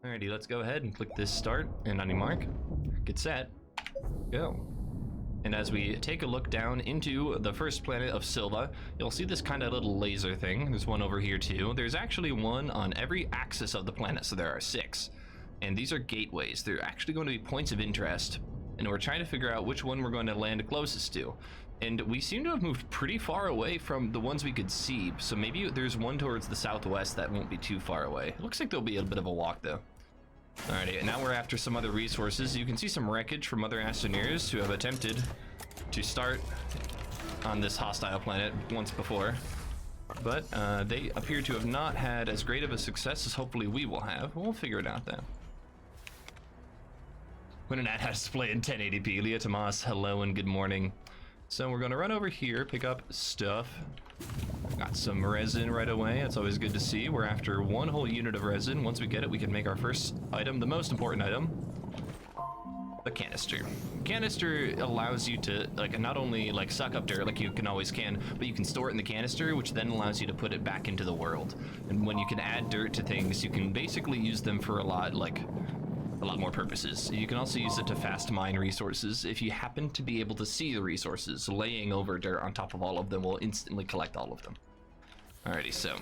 Alrighty, let's go ahead and click this start, and on your mark, get set, go. And as we take a look down into the first planet of Sylva, you'll see this kind of little laser thing. There's one over here too. There's actually one on every axis of the planet, so there are 6. And these are gateways. They're actually going to be points of interest, and we're trying to figure out which one we're going to land closest to. And we seem to have moved pretty far away from the ones we could see, so maybe there's one towards the southwest that won't be too far away. It looks like there'll be a bit of a walk though. Alrighty, and now we're after some other resources. You can see some wreckage from other Astroneers who have attempted to start on this hostile planet once before, but they appear to have not had as great of a success as hopefully we will have. We'll figure it out then. When an ad has to play in 1080p, Leah Tomas, hello and good morning. So we're going to run over here, pick up stuff. Got some resin right away. That's always good to see. We're after one whole unit of resin. Once we get it, we can make our first item, the most important item, the canister. Canister allows you to not only suck up dirt like you can always can, but you can store it in the canister, which then allows you to put it back into the world. And when you can add dirt to things, you can basically use them for a lot more purposes. You can also use it to fast mine resources. If you happen to be able to see the resources, laying over dirt on top of all of them will instantly collect all of them. Alrighty, so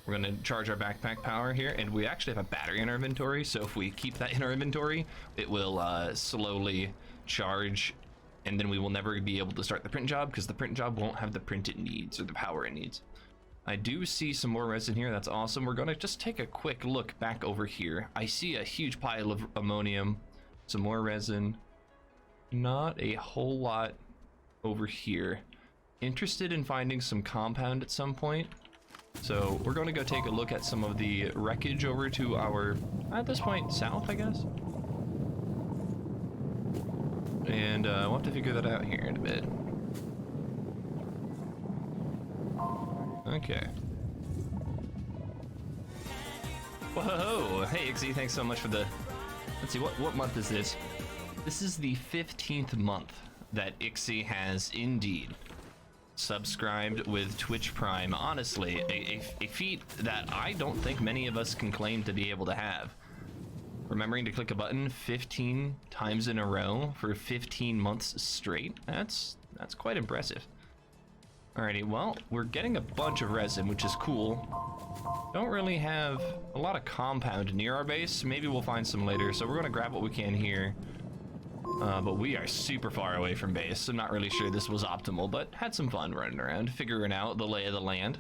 we're going to charge our backpack power here, and we actually have a battery in our inventory, so if we keep that in our inventory, it will slowly charge, and then we will never be able to start the print job because the print job won't have the print it needs or the power it needs. I do see some more resin here. That's awesome. We're going to just take a quick look back over here. I see a huge pile of ammonium, some more resin, not a whole lot over here. Interested in finding some compound at some point. So we're going to go take a look at some of the wreckage over to our, at this point, south, I guess. And we'll have to figure that out here in a bit. Okay. Whoa! Hey, Ixie, thanks so much for the... Let's see, what month is this? This is the 15th month that Ixie has indeed subscribed with Twitch Prime. Honestly, a feat that I don't think many of us can claim to be able to have. Remembering to click a button 15 times in a row for 15 months straight, that's quite impressive. Alrighty, well, we're getting a bunch of resin, which is cool. Don't really have a lot of compound near our base. Maybe we'll find some later, so we're gonna grab what we can here. But we are super far away from base. I'm not really sure this was optimal, but had some fun running around, figuring out the lay of the land.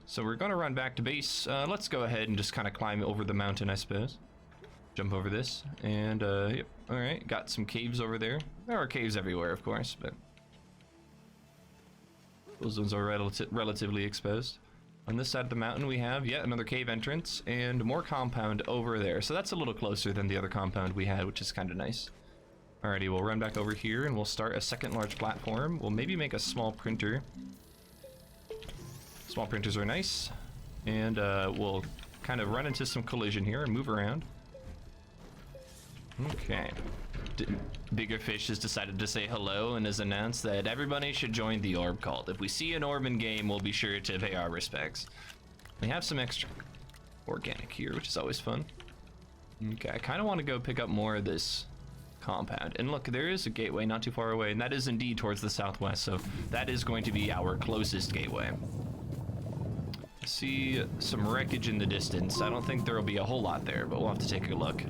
So we're gonna run back to base. Let's go ahead and just kind of climb over the mountain, I suppose. Jump over this, and yep. Alright, got some caves over there. There are caves everywhere, of course, but those ones are relatively exposed. On this side of the mountain, we have yet another cave entrance and more compound over there. So that's a little closer than the other compound we had, which is kind of nice. Alrighty, we'll run back over here and we'll start a second large platform. We'll maybe make a small printer. Small printers are nice. And we'll kind of run into some collision here and move around. Okay. Bigger Fish has decided to say hello and has announced that everybody should join the orb cult. If we see an orb in game, we'll be sure to pay our respects. We have some extra organic here, which is always fun. Okay, I kind of want to go pick up more of this compound. And look, there is a gateway not too far away, and that is indeed towards the southwest, so that is going to be our closest gateway. I see some wreckage in the distance. I don't think there will be a whole lot there, but we'll have to take a look.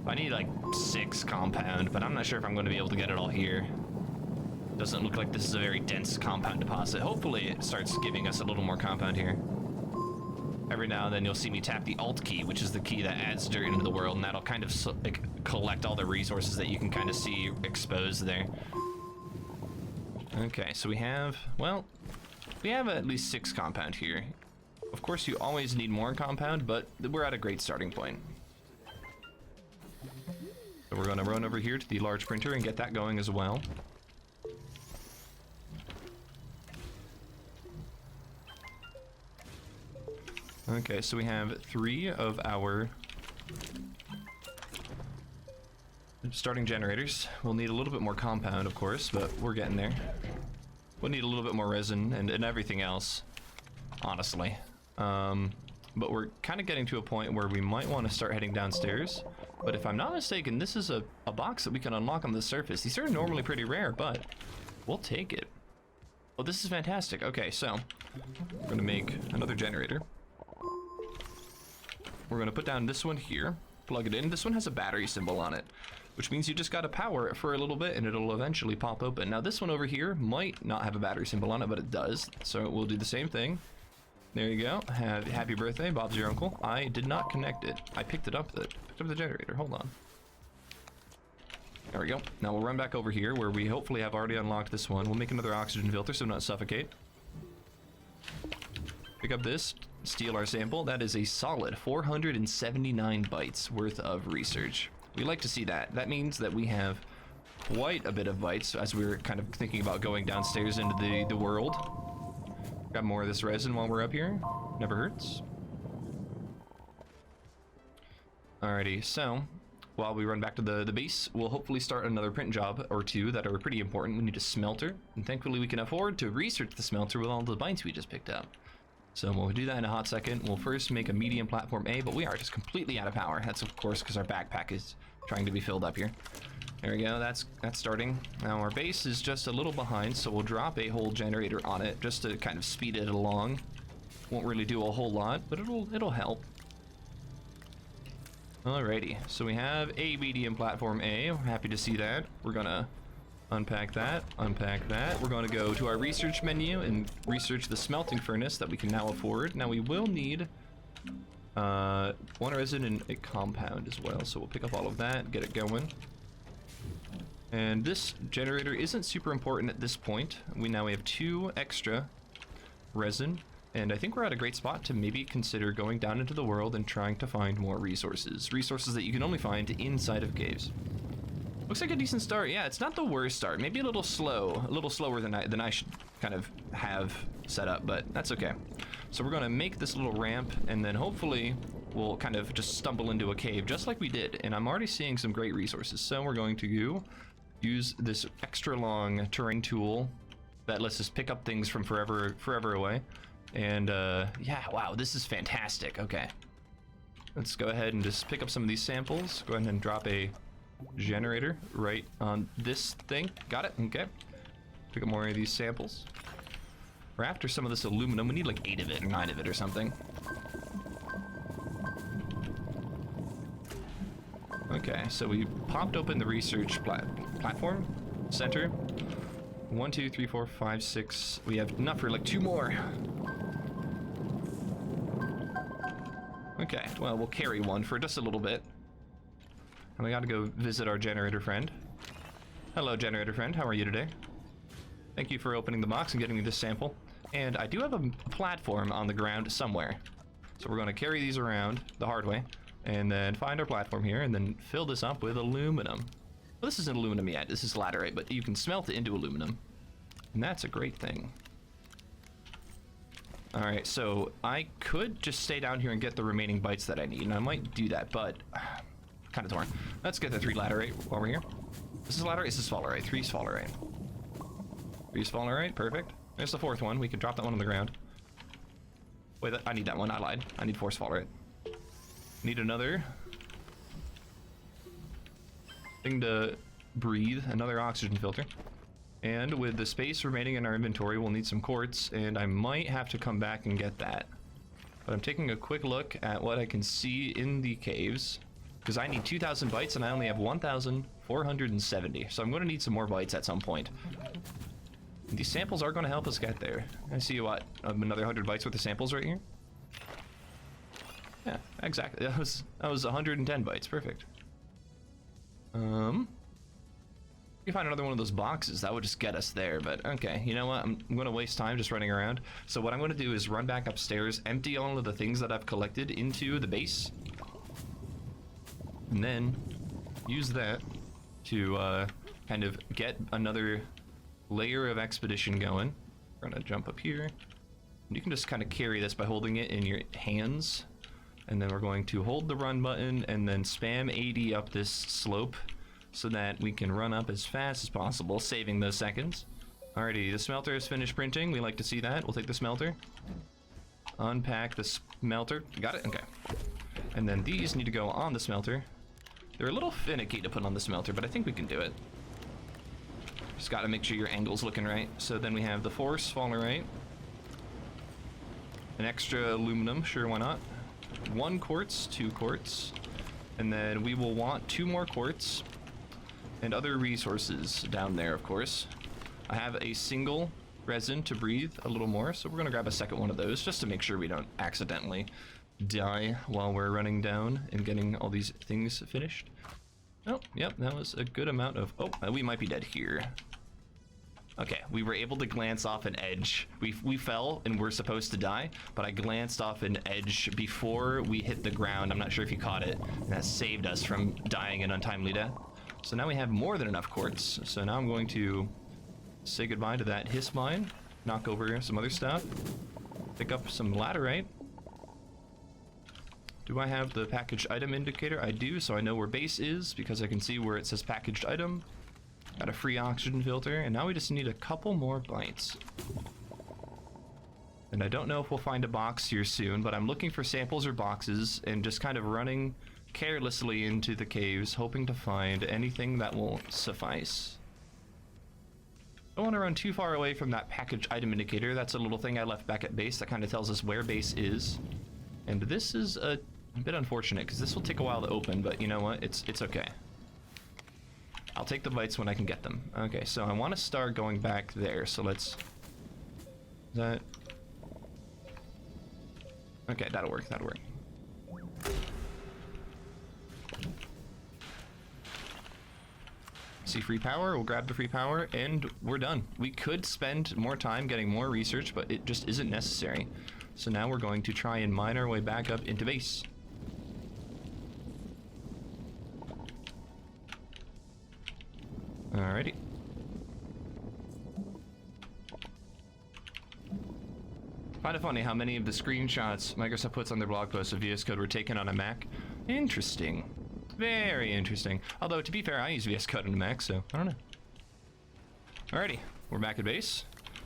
I need like 6 compound, but I'm not sure if I'm going to be able to get it all here. Doesn't look like this is a very dense compound deposit. Hopefully it starts giving us a little more compound here. Every now and then you'll see me tap the Alt key, which is the key that adds dirt into the world, and that'll kind of collect all the resources that you can kind of see exposed there. Okay, so we have at least 6 compound here. Of course, you always need more compound, but we're at a great starting point. So we're going to run over here to the large printer and get that going as well. Okay, so we have 3 of our starting generators. We'll need a little bit more compound, of course, but we're getting there. We'll need a little bit more resin and everything else. honestly. But we're kind of getting to a point where we might want to start heading downstairs. But if I'm not mistaken, this is a box that we can unlock on the surface. These are normally pretty rare, but we'll take it. Well, this is fantastic. Okay, so we're going to make another generator. We're going to put down this one here, plug it in. This one has a battery symbol on it, which means you just got to power it for a little bit and it'll eventually pop open. Now, this one over here might not have a battery symbol on it, but it does. So we'll do the same thing. There you go. Happy birthday, Bob's your uncle. I did not connect it. I picked up the generator. Hold on. There we go. Now we'll run back over here where we hopefully have already unlocked this one. We'll make another oxygen filter so we don't suffocate. Pick up this, steal our sample. That is a solid 479 bytes worth of research. We like to see that. That means that we have quite a bit of bytes as we're kind of thinking about going downstairs into the world. Got more of this resin while we're up here. Never hurts. Alrighty, so while we run back to the base, we'll hopefully start another print job or two that are pretty important. We need a smelter, and thankfully we can afford to research the smelter with all the bytes we just picked up. So we'll do that in a hot second. We'll first make a medium platform A, but we are just completely out of power. That's of course because our backpack is trying to be filled up here. There we go, that's starting. Now our base is just a little behind, so we'll drop a whole generator on it just to kind of speed it along. Won't really do a whole lot, but it'll help. Alrighty, so we have a medium platform A. We're happy to see that. We're gonna unpack that, unpack that. We're gonna go to our research menu and research the smelting furnace that we can now afford. Now we will need one resin and a compound as well, so we'll pick up all of that, get it going. And this generator isn't super important at this point. We have 2 extra resin, and I think we're at a great spot to maybe consider going down into the world and trying to find more resources. Resources that you can only find inside of caves. Looks like a decent start. Yeah, it's not the worst start. Maybe a little slower than I should kind of have set up, but that's okay. So we're gonna make this little ramp, and then hopefully we'll kind of just stumble into a cave just like we did. And I'm already seeing some great resources. So we're going to use this extra long terrain tool that lets us pick up things from forever away. And yeah, wow, this is fantastic. Okay, let's go ahead and just pick up some of these samples. Go ahead and drop a generator right on this thing. Got it. Okay, pick up more of these samples. We're after some of this aluminum. We need like 8 of it or 9 of it or something. Okay, so we popped open the research platform center. 1, 2, 3, 4, 5, 6. We have enough for like 2 more. Okay, well, we'll carry one for just a little bit. And we gotta go visit our generator friend. Hello, generator friend. How are you today? Thank you for opening the box and getting me this sample. And I do have a platform on the ground somewhere. So we're gonna carry these around the hard way and then find our platform here and then fill this up with aluminum. Well, this isn't aluminum yet. This is laterite, but you can smelt it into aluminum. And that's a great thing. All right, so I could just stay down here and get the remaining bytes that I need, and I might do that, but kind of torn. Let's get the 3 laterite while we're here. This is laterite, this is sphalerite. 3 sphalerite. 3 sphalerite, perfect. There's the 4th one. We can drop that one on the ground. Wait, I need that one. I lied. I need 4 sphalerite. Need another thing to breathe, another oxygen filter. And with the space remaining in our inventory, we'll need some quartz, and I might have to come back and get that. But I'm taking a quick look at what I can see in the caves, because I need 2,000 bytes and I only have 1,470. So I'm going to need some more bytes at some point. And these samples are going to help us get there. I see what, another 100 bytes worth of samples right here. Yeah, exactly. That was 110 bytes. Perfect. You find another one of those boxes, that would just get us there, but okay, you know what, I'm gonna waste time just running around. So what I'm gonna do is run back upstairs, empty all of the things that I've collected into the base, and then use that to kind of get another layer of expedition going. We're gonna jump up here, and you can just kind of carry this by holding it in your hands, and then we're going to hold the run button and then spam 80 up this slope, so that we can run up as fast as possible, saving those seconds. Alrighty, the smelter is finished printing. We like to see that. We'll take the smelter. unpack the smelter. Got it? Okay. And then these need to go on the smelter. They're a little finicky to put on the smelter, but I think we can do it. Just gotta make sure your angle's looking right. So then we have the force falling right. An extra aluminum, sure, why not? 1 quartz, 2 quartz. And then we will want 2 more quartz. And other resources down there, of course. I have a single resin to breathe a little more, so we're gonna grab a second one of those just to make sure we don't accidentally die while we're running down and getting all these things finished. Oh, yep, that was a good amount of... Oh, we might be dead here. Okay, we were able to glance off an edge. We fell and we're supposed to die, but I glanced off an edge before we hit the ground. I'm not sure if you caught it, and that saved us from dying an untimely death. So now we have more than enough quartz. So now I'm going to say goodbye to that hiss mine, knock over some other stuff, pick up some laterite. Do I have the packaged item indicator? I do, so I know where base is because I can see where it says packaged item. Got a free oxygen filter, and now we just need a couple more bytes. And I don't know if we'll find a box here soon, but I'm looking for samples or boxes and just kind of running carelessly into the caves, hoping to find anything that will suffice. Don't want to run too far away from that packaged item indicator. That's a little thing I left back at base that kind of tells us where base is. And this is a bit unfortunate because this will take a while to open, but you know what? It's okay. I'll take the bytes when I can get them. Okay, so I want to start going back there, so let's... That... Okay, that'll work, that'll work. See free power, we'll grab the free power, and we're done. We could spend more time getting more research, but it just isn't necessary. So now we're going to try and mine our way back up into base. Alrighty. Kind of funny how many of the screenshots Microsoft puts on their blog posts of VS Code were taken on a Mac. Interesting. Very interesting. Although, to be fair, I use VS Code on a Mac, so I don't know. Alrighty, we're back at base.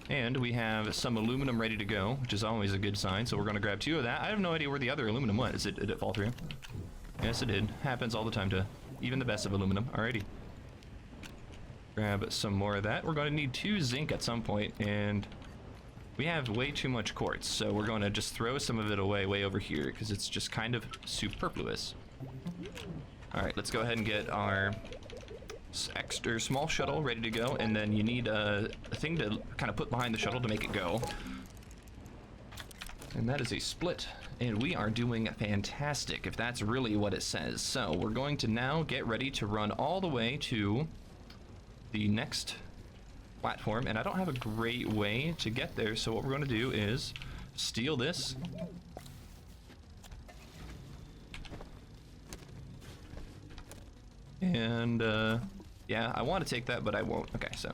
And we have some aluminum ready to go, which is always a good sign, so we're going to grab 2 of that. I have no idea where the other aluminum was. Did it fall through? Yes, it did. Happens all the time to even the best of aluminum. Alrighty. Grab some more of that. We're going to need 2 zinc at some point, and we have way too much quartz, so we're going to just throw some of it away way over here, because it's just kind of superfluous. Alright, let's go ahead and get our extra small shuttle ready to go, and then you need a thing to kind of put behind the shuttle to make it go. And that is a split, and we are doing fantastic, if that's really what it says. So we're going to now get ready to run all the way to the next platform, and I don't have a great way to get there, so what we're going to do is steal this. And yeah, I want to take that, but I won't. Okay, so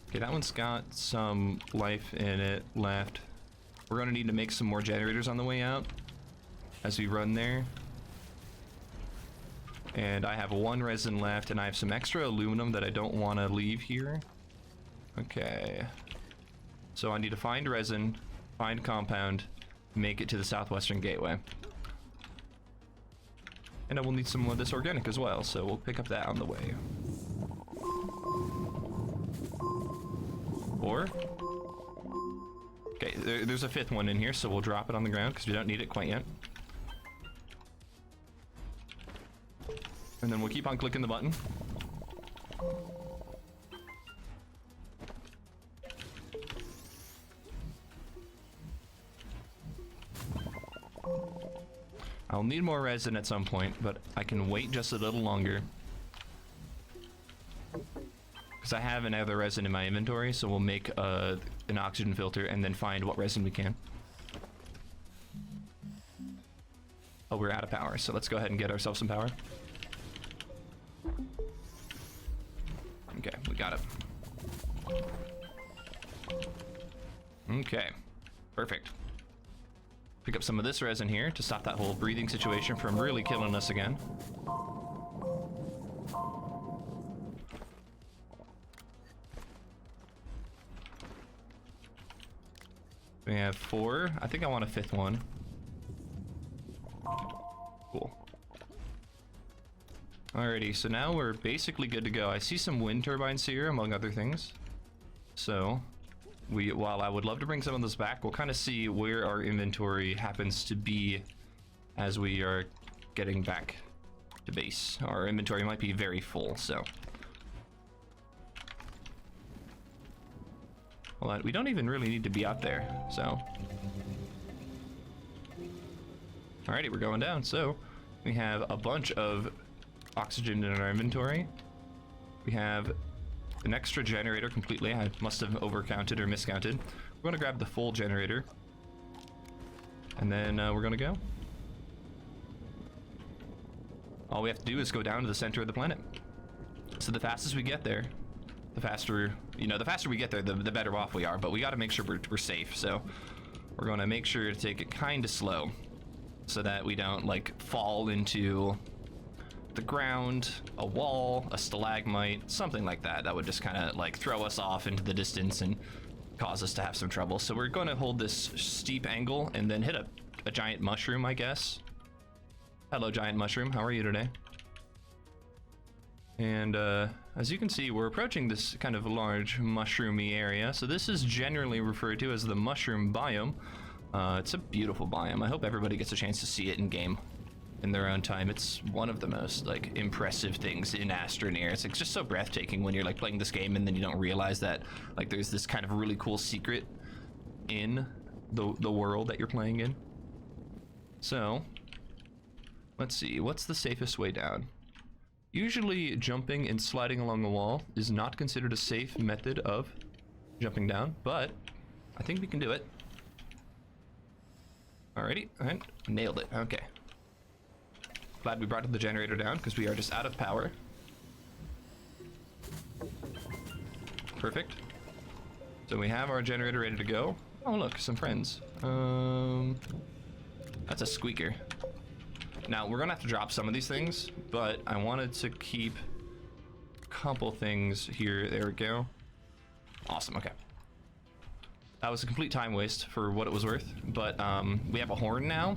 okay, that one's got some life in it left. We're going to need to make some more generators on the way out as we run there. And I have 1 resin left, and I have some extra aluminum that I don't want to leave here. Okay. So I need to find resin, find compound, make it to the southwestern gateway. And I will need some of this organic as well, so we'll pick up that on the way. Or... Okay, there's a 5th one in here, so we'll drop it on the ground because we don't need it quite yet. And then we'll keep on clicking the button. I'll need more resin at some point, but I can wait just a little longer. Because I have another resin in my inventory, so we'll make an oxygen filter and then find what resin we can. Oh, we're out of power, so let's go ahead and get ourselves some power. Okay, we got it. Okay, perfect. Pick up some of this resin here to stop that whole breathing situation from really killing us again. We have 4. I think I want a 5th one. Cool. Alrighty, so now we're basically good to go. I see some wind turbines here, among other things. So, while I would love to bring some of those back, we'll kind of see where our inventory happens to be as we are getting back to base. Our inventory might be very full, so. Well, we don't even really need to be out there, so. Alrighty, we're going down. So, we have a bunch of oxygen in our inventory. We have an extra generator completely. I must have overcounted or miscounted. We're going to grab the full generator. And then we're going to go. All we have to do is go down to the center of the planet. So the fastest we get there, the faster we get there, the better off we are. But we got to make sure we're safe. So we're going to make sure to take it kind of slow so that we don't like fall into the ground, a wall, a stalagmite, something like that. That would just kind of like throw us off into the distance and cause us to have some trouble. So we're going to hold this steep angle and then hit a giant mushroom, I guess. Hello, giant mushroom. How are you today? And as you can see, we're approaching this kind of large mushroomy area. So this is generally referred to as the mushroom biome. It's a beautiful biome. I hope everybody gets a chance to see it in game in their own time. It's one of the most like impressive things in Astroneer. It's like just so breathtaking when you're like playing this game and then you don't realize that like there's this kind of really cool secret in the world that you're playing in. So let's see, what's the safest way down? Usually jumping and sliding along the wall is not considered a safe method of jumping down, but I think we can do it. Alrighty, and nailed it. Okay. Glad we brought the generator down because we are just out of power. Perfect. So we have our generator ready to go. Oh look, some friends. That's a squeaker. Now we're gonna have to drop some of these things, but I wanted to keep a couple things here. There we go. Awesome, okay. That was a complete time waste for what it was worth, but we have a horn now.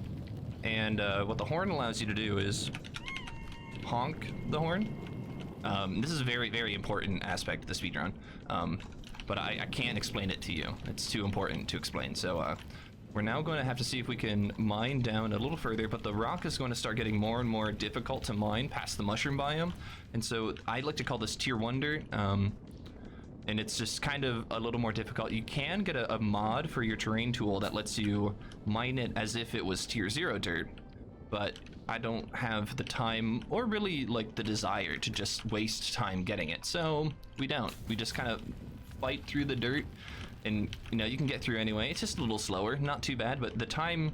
And what the horn allows you to do is honk the horn. This is a very, very important aspect of the speedrun, but I can't explain it to you. It's too important to explain. So we're now going to have to see if we can mine down a little further, but the rock is going to start getting more and more difficult to mine past the mushroom biome. And so I like to call this tier 1 dirt. And it's just kind of a little more difficult. You can get a mod for your terrain tool that lets you mine it as if it was tier 0 dirt, but I don't have the time or really like the desire to just waste time getting it. So we don't. We just kind of fight through the dirt, and you know, you can get through anyway. It's just a little slower, not too bad, but the time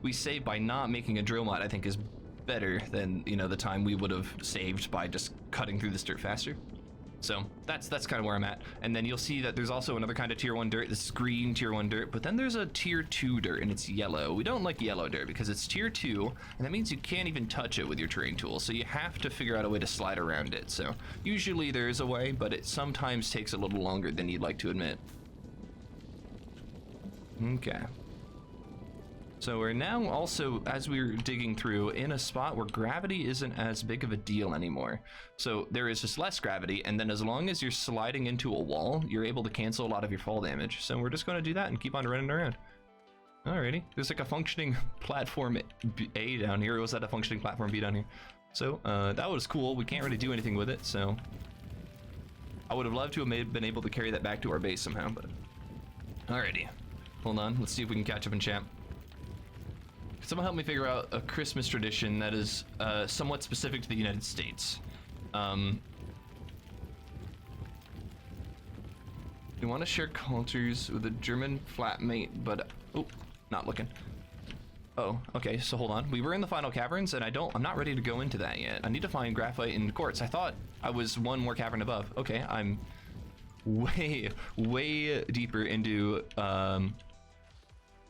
we save by not making a drill mod I think is better than, you know, the time we would have saved by just cutting through this dirt faster. So that's kind of where I'm at. And then you'll see that there's also another kind of tier 1 dirt. This is green tier 1 dirt, but then there's a tier 2 dirt and it's yellow. We don't like yellow dirt because it's tier 2, and that means you can't even touch it with your terrain tool. So you have to figure out a way to slide around it. So usually there is a way, but it sometimes takes a little longer than you'd like to admit. Okay. So we're now also, as we're digging through, in a spot where gravity isn't as big of a deal anymore. So there is just less gravity, and then as long as you're sliding into a wall, you're able to cancel a lot of your fall damage. So we're just going to do that and keep on running around. Alrighty. There's like a functioning platform A down here. Or was that a functioning platform B down here? So that was cool. We can't really do anything with it, so I would have loved to have been able to carry that back to our base somehow, but alrighty. Hold on. Let's see if we can catch up in champ. Someone help me figure out a Christmas tradition that is somewhat specific to the United States. We want to share cultures with a German flatmate, but oh, not looking. Oh, okay. So hold on. We were in the final caverns, and I'm not ready to go into that yet. I need to find graphite and quartz. I thought I was one more cavern above. Okay, I'm way deeper into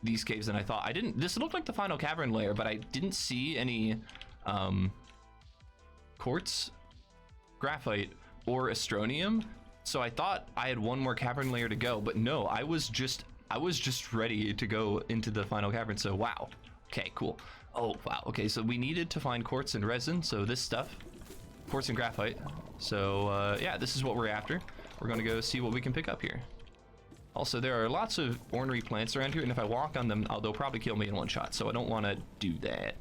these caves than I thought. This looked like the final cavern layer, but I didn't see any quartz, graphite, or astronium. So I thought I had one more cavern layer to go, but no, I was just I was just ready to go into the final cavern, so wow. Okay, cool. Oh, wow. Okay, so we needed to find quartz and resin, so this stuff. Quartz and graphite. So, yeah, this is what we're after. We're gonna go see what we can pick up here. Also, there are lots of ornery plants around here, and if I walk on them, they'll probably kill me in one shot, so I don't want to do that.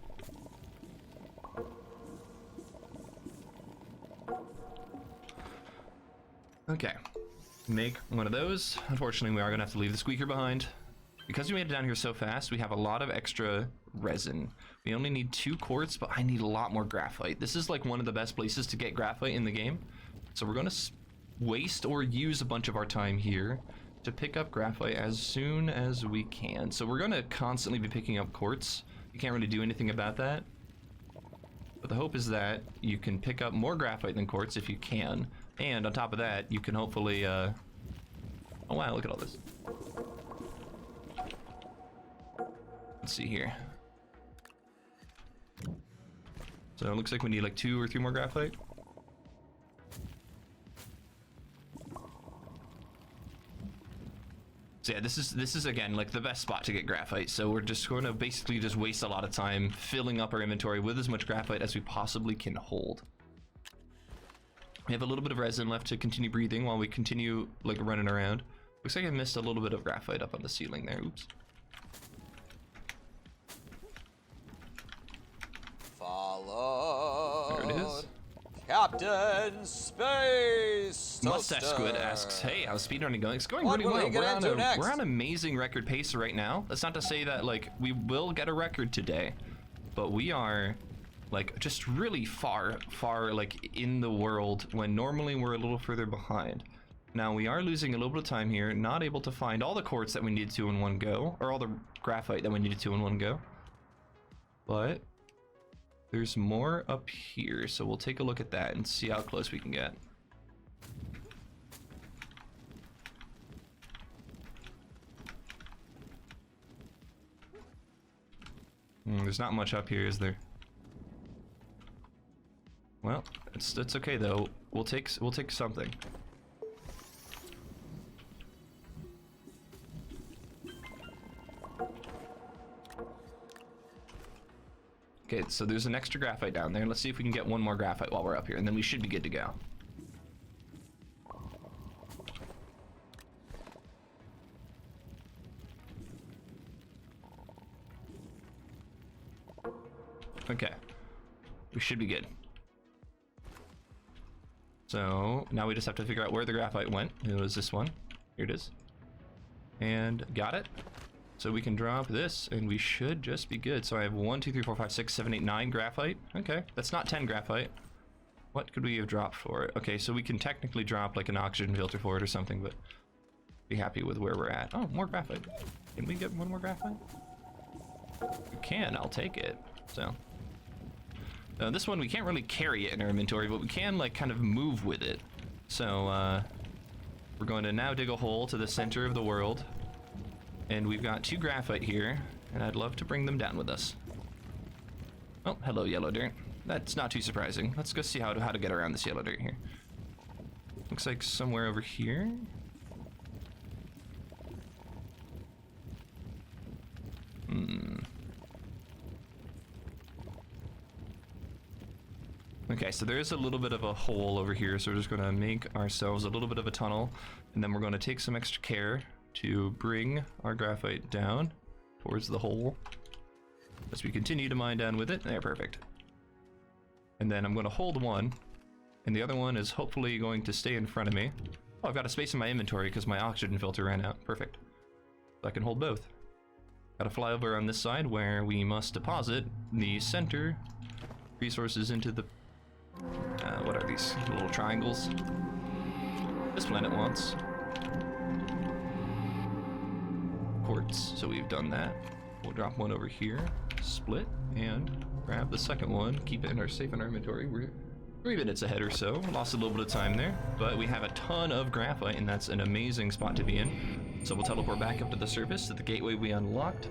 Okay, make one of those. Unfortunately, we are gonna have to leave the squeaker behind. Because we made it down here so fast, we have a lot of extra resin. We only need 2 quartz, but I need a lot more graphite. This is like one of the best places to get graphite in the game. So we're gonna waste or use a bunch of our time here to pick up graphite as soon as we can. So we're gonna constantly be picking up quartz. You can't really do anything about that. But the hope is that you can pick up more graphite than quartz if you can. And on top of that, you can hopefully, oh wow, look at all this. Let's see here. So it looks like we need like 2 or 3 more graphite. So yeah, this is again like the best spot to get graphite. So we're just going to basically just waste a lot of time filling up our inventory with as much graphite as we possibly can hold. We have a little bit of resin left to continue breathing while we continue like running around. Looks like I missed a little bit of graphite up on the ceiling there. Oops. Follow. There it is. Captain Space Mustache Toaster. Squid asks, hey, how's speedrunning going? It's going What really will well. we get into next? We're on amazing record pace right now. That's not to say that like we will get a record today, but we are like just really far like in the world when normally we're a little further behind. Now we are losing a little bit of time here, not able to find all the quartz that we needed to in one go, or all the graphite that we needed to in one go. But there's more up here, so we'll take a look at that and see how close we can get. There's not much up here, is there? Well, it's okay though. We'll take something. Okay, so there's an extra graphite down there. Let's see if we can get one more graphite while we're up here, and then we should be good to go. Okay, we should be good. So now we just have to figure out where the graphite went. It was this one. Here it is. And got it. So we can drop this and we should just be good. So I have 1, 2, 3, 4, 5, 6, 7, 8, 9 graphite. Okay, that's not 10 graphite. What could we have dropped for it? Okay, so we can technically drop like an oxygen filter for it or something, but be happy with where we're at. Oh, more graphite. Can we get one more graphite? We can, I'll take it. So this one we can't really carry it in our inventory, but we can like kind of move with it. So we're going to now dig a hole to the center of the world. And we've got 2 graphite here, and I'd love to bring them down with us. Oh, hello, yellow dirt. That's not too surprising. Let's go see how to get around this yellow dirt here. Looks like somewhere over here. Okay, so there is a little bit of a hole over here, so we're just going to make ourselves a little bit of a tunnel, and then we're going to take some extra care to bring our graphite down towards the hole as we continue to mine down with it. There, perfect. And then I'm going to hold one, and the other one is hopefully going to stay in front of me. Oh, I've got a space in my inventory because my oxygen filter ran out. Perfect. So I can hold both. Gotta fly over on this side where we must deposit the center resources into the what are these little triangles this planet wants. Quartz, so we've done that. We'll drop one over here, split, and grab the second one, keep it safe in our inventory. We're 3 minutes ahead or so. Lost a little bit of time there, but we have a ton of graphite, and that's an amazing spot to be in. So we'll teleport back up to the surface to the gateway we unlocked.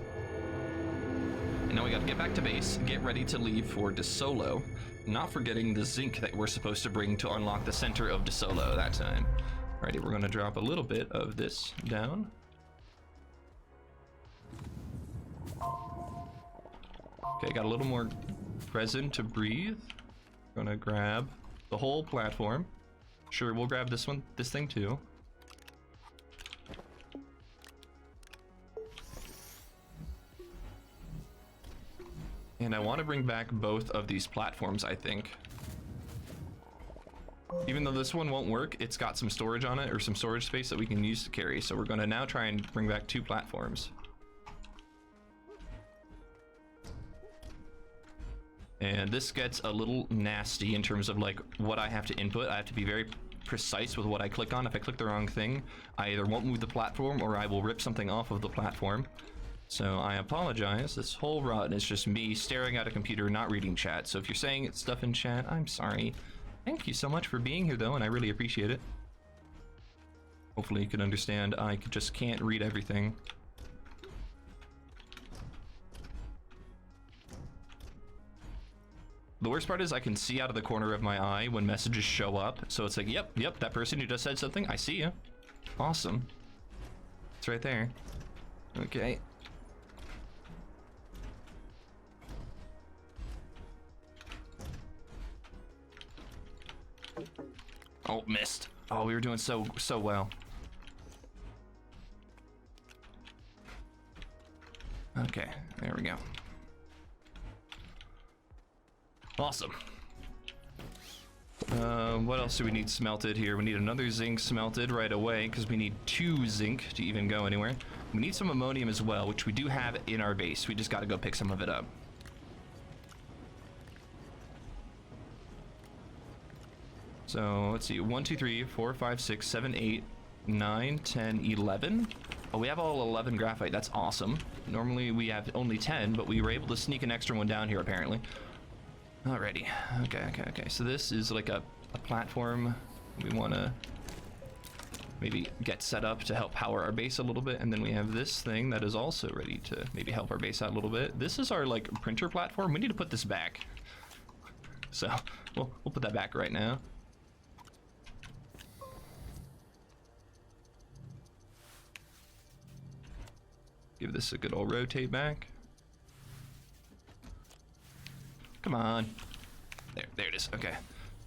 And now we gotta get back to base, get ready to leave for Desolo, not forgetting the zinc that we're supposed to bring to unlock the center of Desolo that time. Alrighty, we're gonna drop a little bit of this down. Okay, got a little more resin to breathe. Gonna grab the whole platform. Sure, we'll grab this thing too. And I want to bring back both of these platforms, I think. Even though this one won't work, it's got some storage on it, or some storage space that we can use to carry. So we're going to now try and bring back 2 platforms. And this gets a little nasty in terms of like what I have to input. I have to be very precise with what I click on. If I click the wrong thing, I either won't move the platform or I will rip something off of the platform. So I apologize. This whole run is just me staring at a computer, not reading chat. So if you're saying stuff in chat, I'm sorry. Thank you so much for being here though, and I really appreciate it. Hopefully you can understand I just can't read everything. The worst part is I can see out of the corner of my eye when messages show up. So it's like, yep, that person who just said something, I see you. Awesome. It's right there. Okay. Oh, missed. Oh, we were doing so well. Okay, there we go. Awesome. What else do we need smelted here? We need another zinc smelted right away because we need 2 zinc to even go anywhere. We need some ammonium as well, which we do have in our base. We just got to go pick some of it up. So let's see, 1, 2, 3, 4, 5, 6, 7, 8, 9, 10, 11. Oh, we have all 11 graphite. That's awesome. Normally we have only 10, but we were able to sneak an extra one down here apparently. Alrighty. Okay. So this is like a platform we want to maybe get set up to help power our base a little bit, and then we have this thing that is also ready to maybe help our base out a little bit. This is our like printer platform. We need to put this back. So we'll put that back right now. Give this a good old rotate back. Come on. There it is. Okay.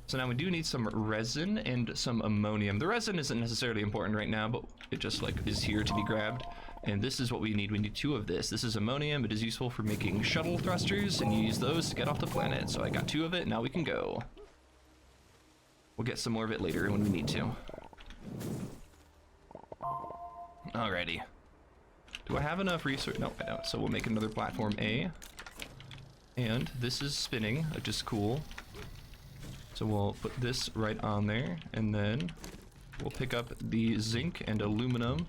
So now we do need some resin and some ammonium. The resin isn't necessarily important right now, but it just like is here to be grabbed. And this is what we need. We need 2 of this. This is ammonium. It is useful for making shuttle thrusters, and you use those to get off the planet. So I got 2 of it. Now we can go. We'll get some more of it later when we need to. Alrighty. Do I have enough resource? No, I don't. So we'll make another platform A. And this is spinning, which is cool. So we'll put this right on there, and then we'll pick up the zinc and aluminum.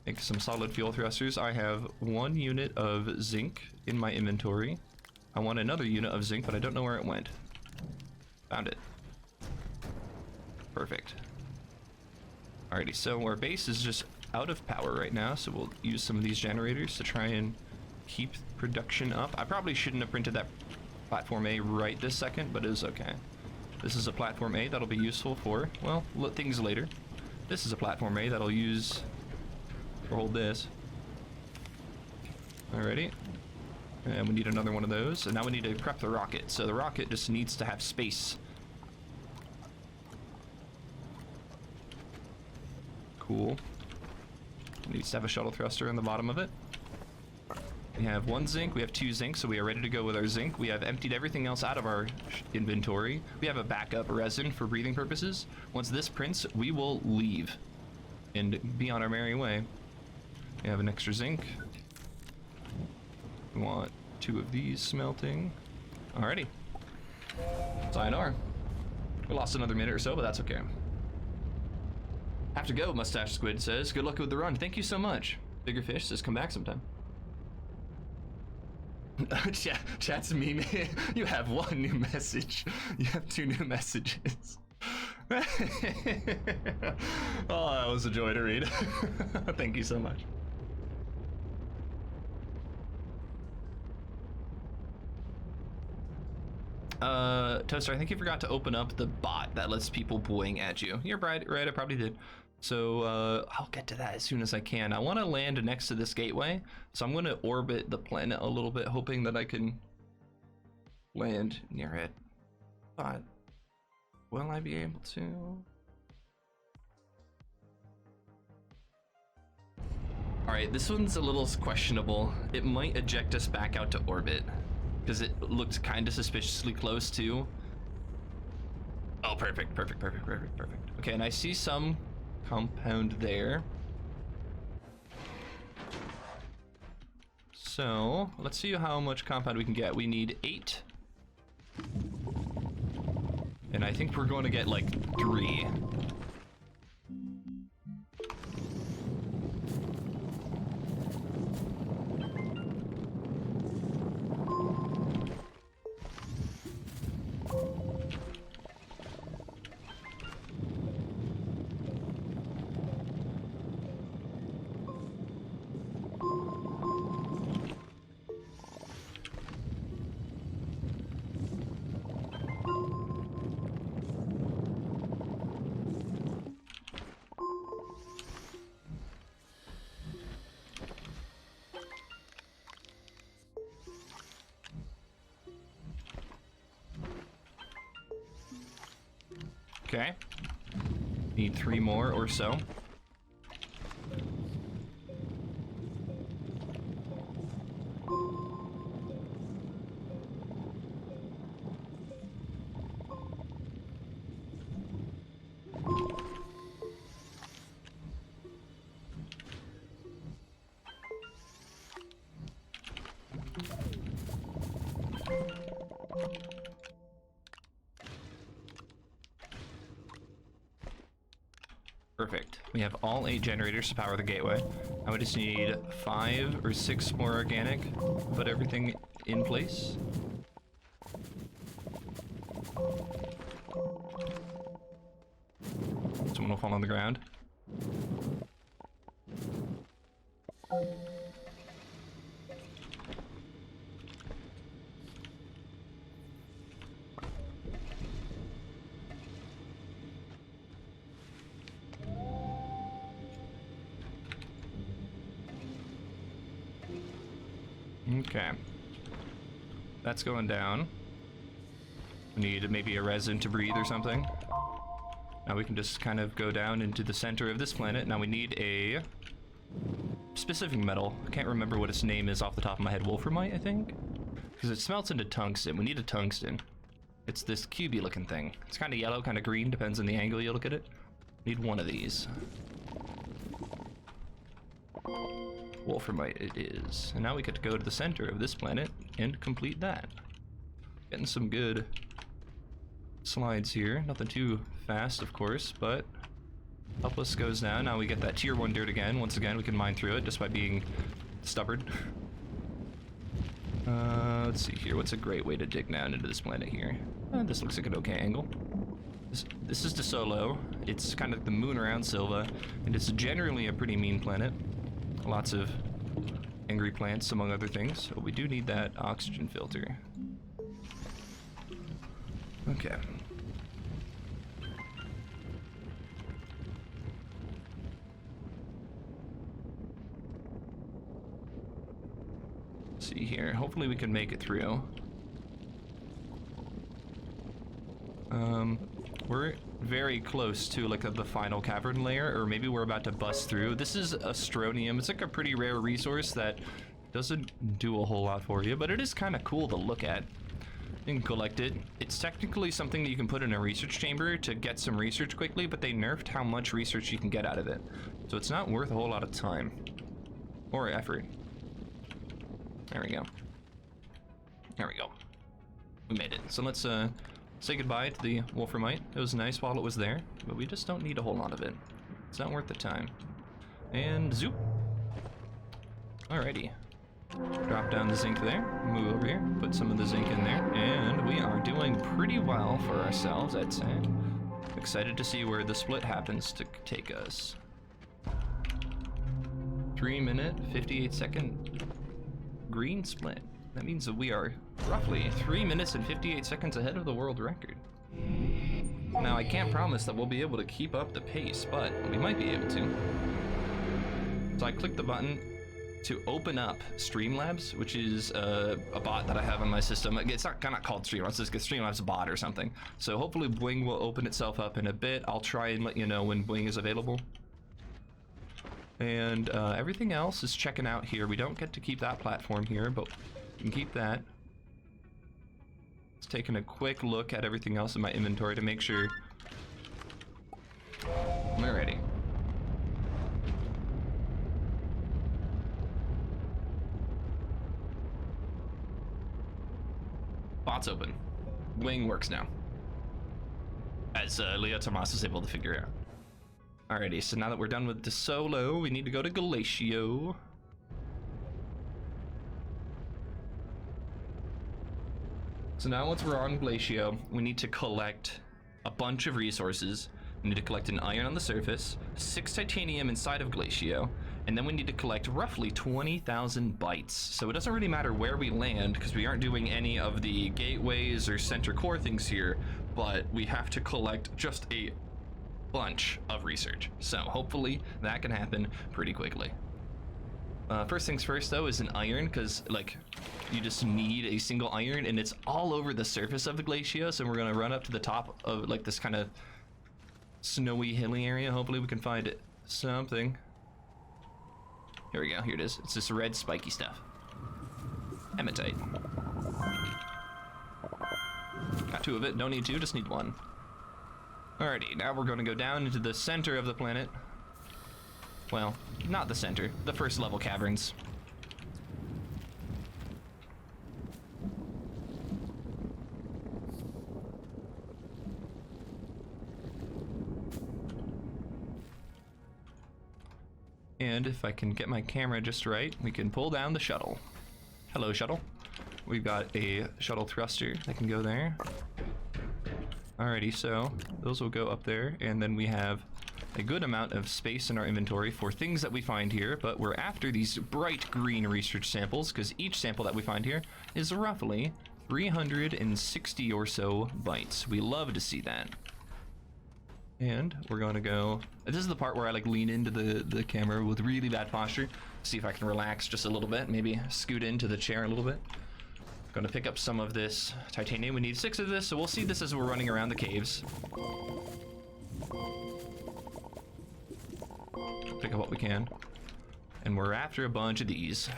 Make some solid fuel thrusters. I have 1 unit of zinc in my inventory. I want another unit of zinc, but I don't know where it went. Found it. Perfect. Alrighty, so our base is just out of power right now, so we'll use some of these generators to try and keep production up. I probably shouldn't have printed that platform A right this second, but it is okay. This is a platform A that'll be useful for, well, things later. This is a platform A that'll use for hold this. Alrighty. And we need another one of those, and now we need to prep the rocket. So the rocket just needs to have space. Cool. It needs to have a shuttle thruster in the bottom of it. We have 1 zinc, we have 2 zinc, so we are ready to go with our zinc. We have emptied everything else out of our inventory. We have a backup resin for breathing purposes. Once this prints, we will leave and be on our merry way. We have an extra zinc. We want 2 of these smelting. Alrighty. Sayonara. We lost another minute or so, but that's okay. Have to go, Mustache Squid says. Good luck with the run. Thank you so much. Bigger Fish says come back sometime. Chat's meme. You have 1 new message. You have 2 new messages. Oh, that was a joy to read. Thank you so much. Toaster, I think you forgot to open up the bot that lets people boing at you. You're right, I probably did. So I'll get to that as soon as I can. I want to land next to this gateway, so I'm going to orbit the planet a little bit, hoping that I can land near it. But will I be able to? Alright, this one's a little questionable. It might eject us back out to orbit, because it looks kind of suspiciously close too. Oh, perfect. Okay, and I see some compound there. So, let's see how much compound we can get. We need 8. And I think we're going to get like 3. Okay. Need 3 more or so. Perfect. We have all 8 generators to power the gateway. Now we just need 5 or 6 more organic. Put everything in place. Someone will fall on the ground. Okay. That's going down. We need maybe a resin to breathe or something. Now we can just kind of go down into the center of this planet. Now we need a specific metal. I can't remember what its name is off the top of my head. Wolframite, I think? Because it smelts into tungsten. We need a tungsten. It's this cubey looking thing. It's kind of yellow, kind of green, depends on the angle you look at it. Need one of these. Wolframite it is. And now we get to go to the center of this planet and complete that. Getting some good slides here. Nothing too fast, of course, but helpless goes down. Now we get that tier 1 dirt again. Once again, we can mine through it just by being stubborn. Let's see here. What's a great way to dig down into this planet here? This looks like an okay angle. This is Desolo. It's kind of the moon around Sylva, and it's generally a pretty mean planet. Lots of angry plants, among other things. But we do need that oxygen filter. Okay. Let's see here. Hopefully we can make it through. We're very close to like the final cavern layer, or maybe we're about to bust through. This is Astronium. It's like a pretty rare resource that doesn't do a whole lot for you, but it is kind of cool to look at. You can collect it. It's technically something that you can put in a research chamber to get some research quickly, but they nerfed how much research you can get out of it. So it's not worth a whole lot of time or effort. There we go. There we go. We made it. So let's say goodbye to the Wolframite. It was nice while it was there, but we just don't need a whole lot of it. It's not worth the time. And zoop. Alrighty. Drop down the zinc there, move over here, put some of the zinc in there, and we are doing pretty well for ourselves, I'd say. Excited to see where the split happens to take us. 3-minute, 58-second green split. That means that we are roughly 3 minutes and 58 seconds ahead of the world record. Now, I can't promise that we'll be able to keep up the pace, but we might be able to. So I click the button to open up Streamlabs, which is a bot that I have on my system. It's not called Streamlabs, it's just Streamlabs bot or something. So hopefully Bwing will open itself up in a bit. I'll try and let you know when Bwing is available. And everything else is checking out here. We don't get to keep that platform here, but we can keep that. Just taking a quick look at everything else in my inventory to make sure we're ready. Bot's open. Wing works now, as Leo Tomas is able to figure out. Alrighty, so now that we're done with Desolo, we need to go to Glacio. So now once we're on Glacio, we need to collect a bunch of resources. We need to collect an iron on the surface, 6 titanium inside of Glacio, and then we need to collect roughly 20,000 bytes. So it doesn't really matter where we land because we aren't doing any of the gateways or center core things here, but we have to collect just a bunch of research. So hopefully that can happen pretty quickly. First things first though is an iron, because like you just need a single iron and it's all over the surface of the Glacio. So we're gonna run up to the top of like this kind of snowy hilly area. Hopefully we can find something. Here we go, here it is. It's this red spiky stuff. Hematite. Got 2 of it, don't need 2, just need 1. Alrighty, now we're gonna go down into the center of the planet. Well, not the center, the first level caverns. And if I can get my camera just right, we can pull down the shuttle. Hello, shuttle. We've got a shuttle thruster that can go there. Alrighty, so those will go up there, and then we have a good amount of space in our inventory for things that we find here, but we're after these bright green research samples, because each sample that we find here is roughly 360 or so bytes. We love to see that. And we're going to go... This is the part where I like lean into the camera with really bad posture. See if I can relax just a little bit, maybe scoot into the chair a little bit. Going to pick up some of this titanium. We need 6 of this, so we'll see this as we're running around the caves. Pick up what we can. And we're after a bunch of these.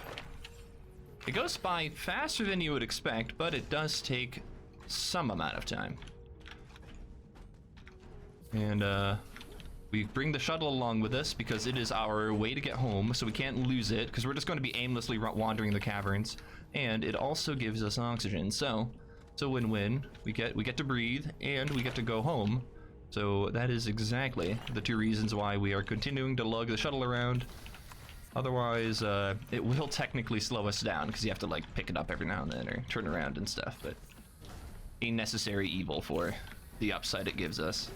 It goes by faster than you would expect, but it does take some amount of time. And we bring the shuttle along with us because it is our way to get home, so we can't lose it because we're just going to be aimlessly wandering the caverns. And it also gives us oxygen, so it's a win-win. We get to breathe and we get to go home. So that is exactly the 2 reasons why we are continuing to lug the shuttle around. Otherwise, it will technically slow us down because you have to like pick it up every now and then or turn around and stuff, but a necessary evil for the upside it gives us.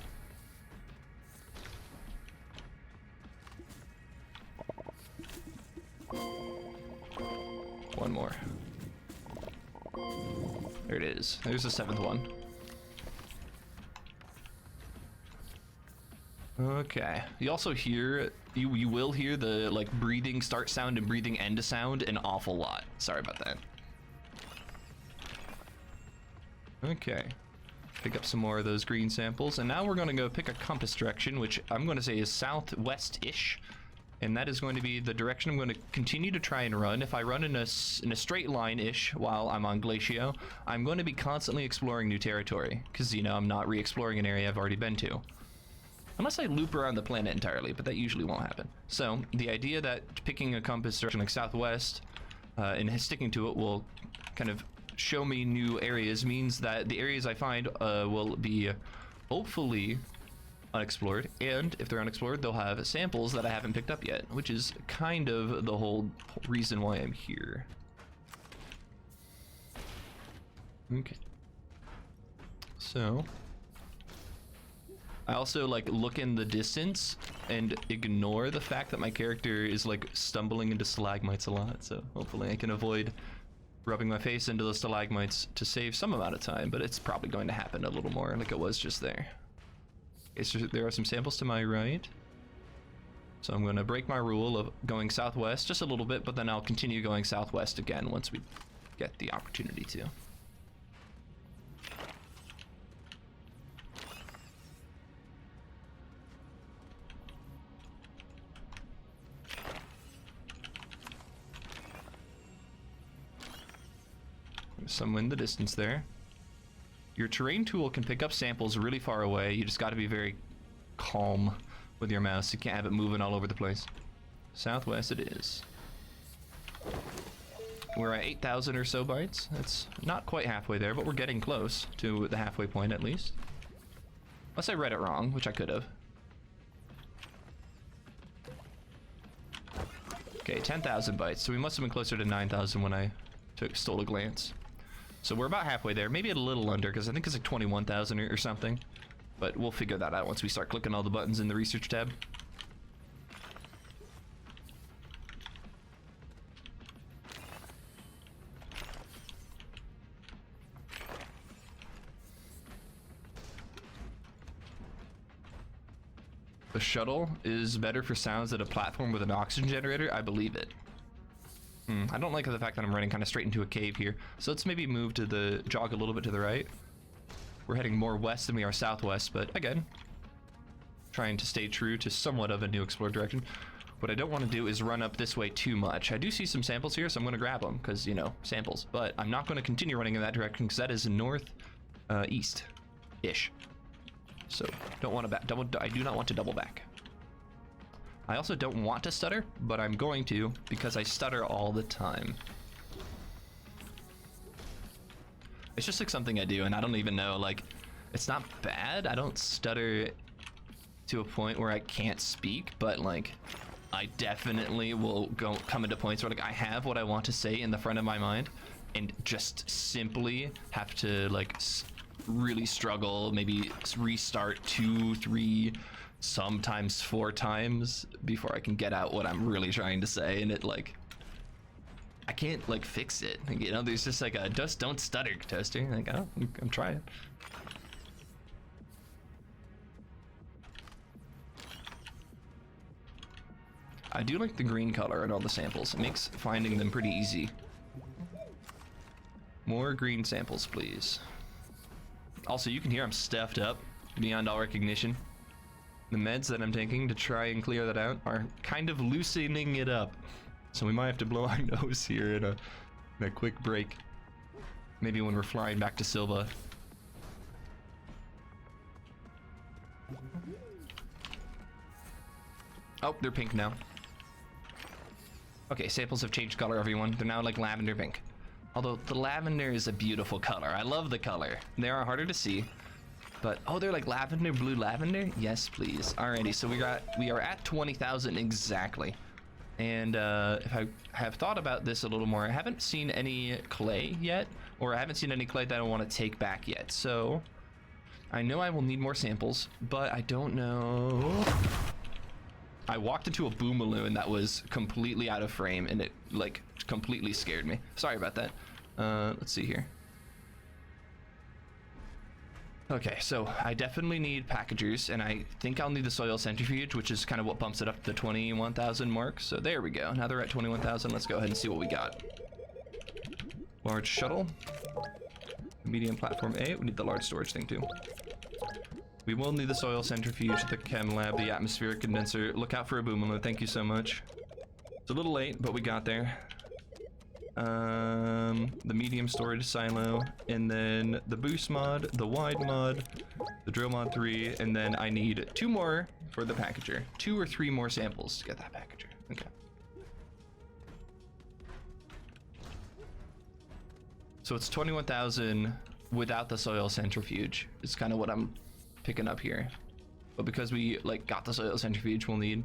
One more. There it is. There's the 7th one. Okay. You also hear, you will hear the like breathing start sound and breathing end sound an awful lot. Sorry about that. Okay. Pick up some more of those green samples, and now we're going to go pick a compass direction, which I'm going to say is southwest-ish. And that is going to be the direction I'm going to continue to try and run. If I run in a straight line-ish while I'm on Glacio, I'm going to be constantly exploring new territory. Because, you know, I'm not re-exploring an area I've already been to. Unless I loop around the planet entirely, but that usually won't happen. So, the idea that picking a compass direction like southwest and sticking to it will kind of show me new areas means that the areas I find will be hopefully unexplored, and if they're unexplored, they'll have samples that I haven't picked up yet, which is kind of the whole reason why I'm here. Okay. So, I also like look in the distance and ignore the fact that my character is like stumbling into stalagmites a lot, so hopefully I can avoid rubbing my face into those stalagmites to save some amount of time, but it's probably going to happen a little more like it was just there. Okay, so there are some samples to my right. So I'm going to break my rule of going southwest just a little bit, but then I'll continue going southwest again once we get the opportunity to. There's some in the distance there. Your terrain tool can pick up samples really far away. You just got to be very calm with your mouse. You can't have it moving all over the place. Southwest it is. We're at 8,000 or so bytes. That's not quite halfway there, but we're getting close to the halfway point at least. Unless I read it wrong, which I could have. Okay, 10,000 bytes. So we must have been closer to 9,000 when I stole a glance. So we're about halfway there, maybe a little under, because I think it's like 21,000 or something. But we'll figure that out once we start clicking all the buttons in the research tab. The shuttle is better for sounds at a platform with an oxygen generator. I believe it. I don't like the fact that I'm running kind of straight into a cave here. So let's maybe move to the jog a little bit to the right. We're heading more west than we are southwest, but again, trying to stay true to somewhat of a new explore direction. What I don't want to do is run up this way too much. I do see some samples here, so I'm going to grab them because, you know, samples. But I'm not going to continue running in that direction because that is north east-ish. So don't want to I do not want to double back. I also don't want to stutter, but I'm going to because I stutter all the time. It's just like something I do, and I don't even know, like, it's not bad. I don't stutter to a point where I can't speak, but like, I definitely will come into points where like I have what I want to say in the front of my mind and just simply have to like really struggle, maybe restart 2, 3, sometimes 4 times before I can get out what I'm really trying to say, and it like I can't like fix it. Like, you know, there's just like a just don't stutter, Toaster. Like, oh, I'm trying. I do like the green color in all the samples. It makes finding them pretty easy. More green samples, please. Also, you can hear I'm stuffed up beyond all recognition. The meds that I'm taking to try and clear that out are kind of loosening it up. So we might have to blow our nose here in a quick break. Maybe when we're flying back to Sylva. Oh, they're pink now. Okay, samples have changed color, everyone. They're now like lavender pink. Although the lavender is a beautiful color. I love the color. They are harder to see. But, oh, they're like lavender, blue lavender? Yes, please. Alrighty, so we are at 20,000 exactly. And if I have thought about this a little more, I haven't seen any clay yet, or I haven't seen any clay that I want to take back yet. So I know I will need more samples, but I don't know. I walked into a boomaloo that was completely out of frame, and it like completely scared me. Sorry about that. Let's see here. Okay, so I definitely need packagers, and I think I'll need the soil centrifuge, which is kind of what bumps it up to the 21,000 mark. So there we go. Now they're at 21,000. Let's go ahead and see what we got. Large shuttle. Medium platform A. We need the large storage thing too. We will need the soil centrifuge, the chem lab, the atmospheric condenser. Look out for a boomaloo. Thank you so much. It's a little late, but we got there. The medium storage silo, and then the boost mod, the wide mod, the drill mod 3, and then I need 2 more for the packager. 2 or 3 more samples to get that packager. Okay. So it's 21,000 without the soil centrifuge. It's kind of what I'm picking up here. But because we like got the soil centrifuge, we'll need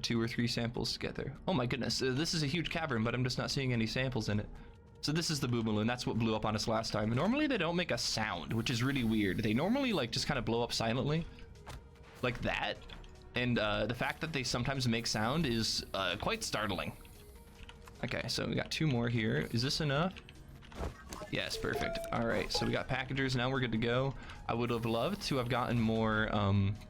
2 or 3 samples together. Oh my goodness, this is a huge cavern, but I'm just not seeing any samples in it. So this is the boomaloo, and that's what blew up on us last time. Normally they don't make a sound, which is really weird. They normally like just kind of blow up silently, like that. And the fact that they sometimes make sound is quite startling. Okay, so we got 2 more here. Is this enough? Yes, perfect. All right, so we got packagers. Now we're good to go. I would have loved to have gotten more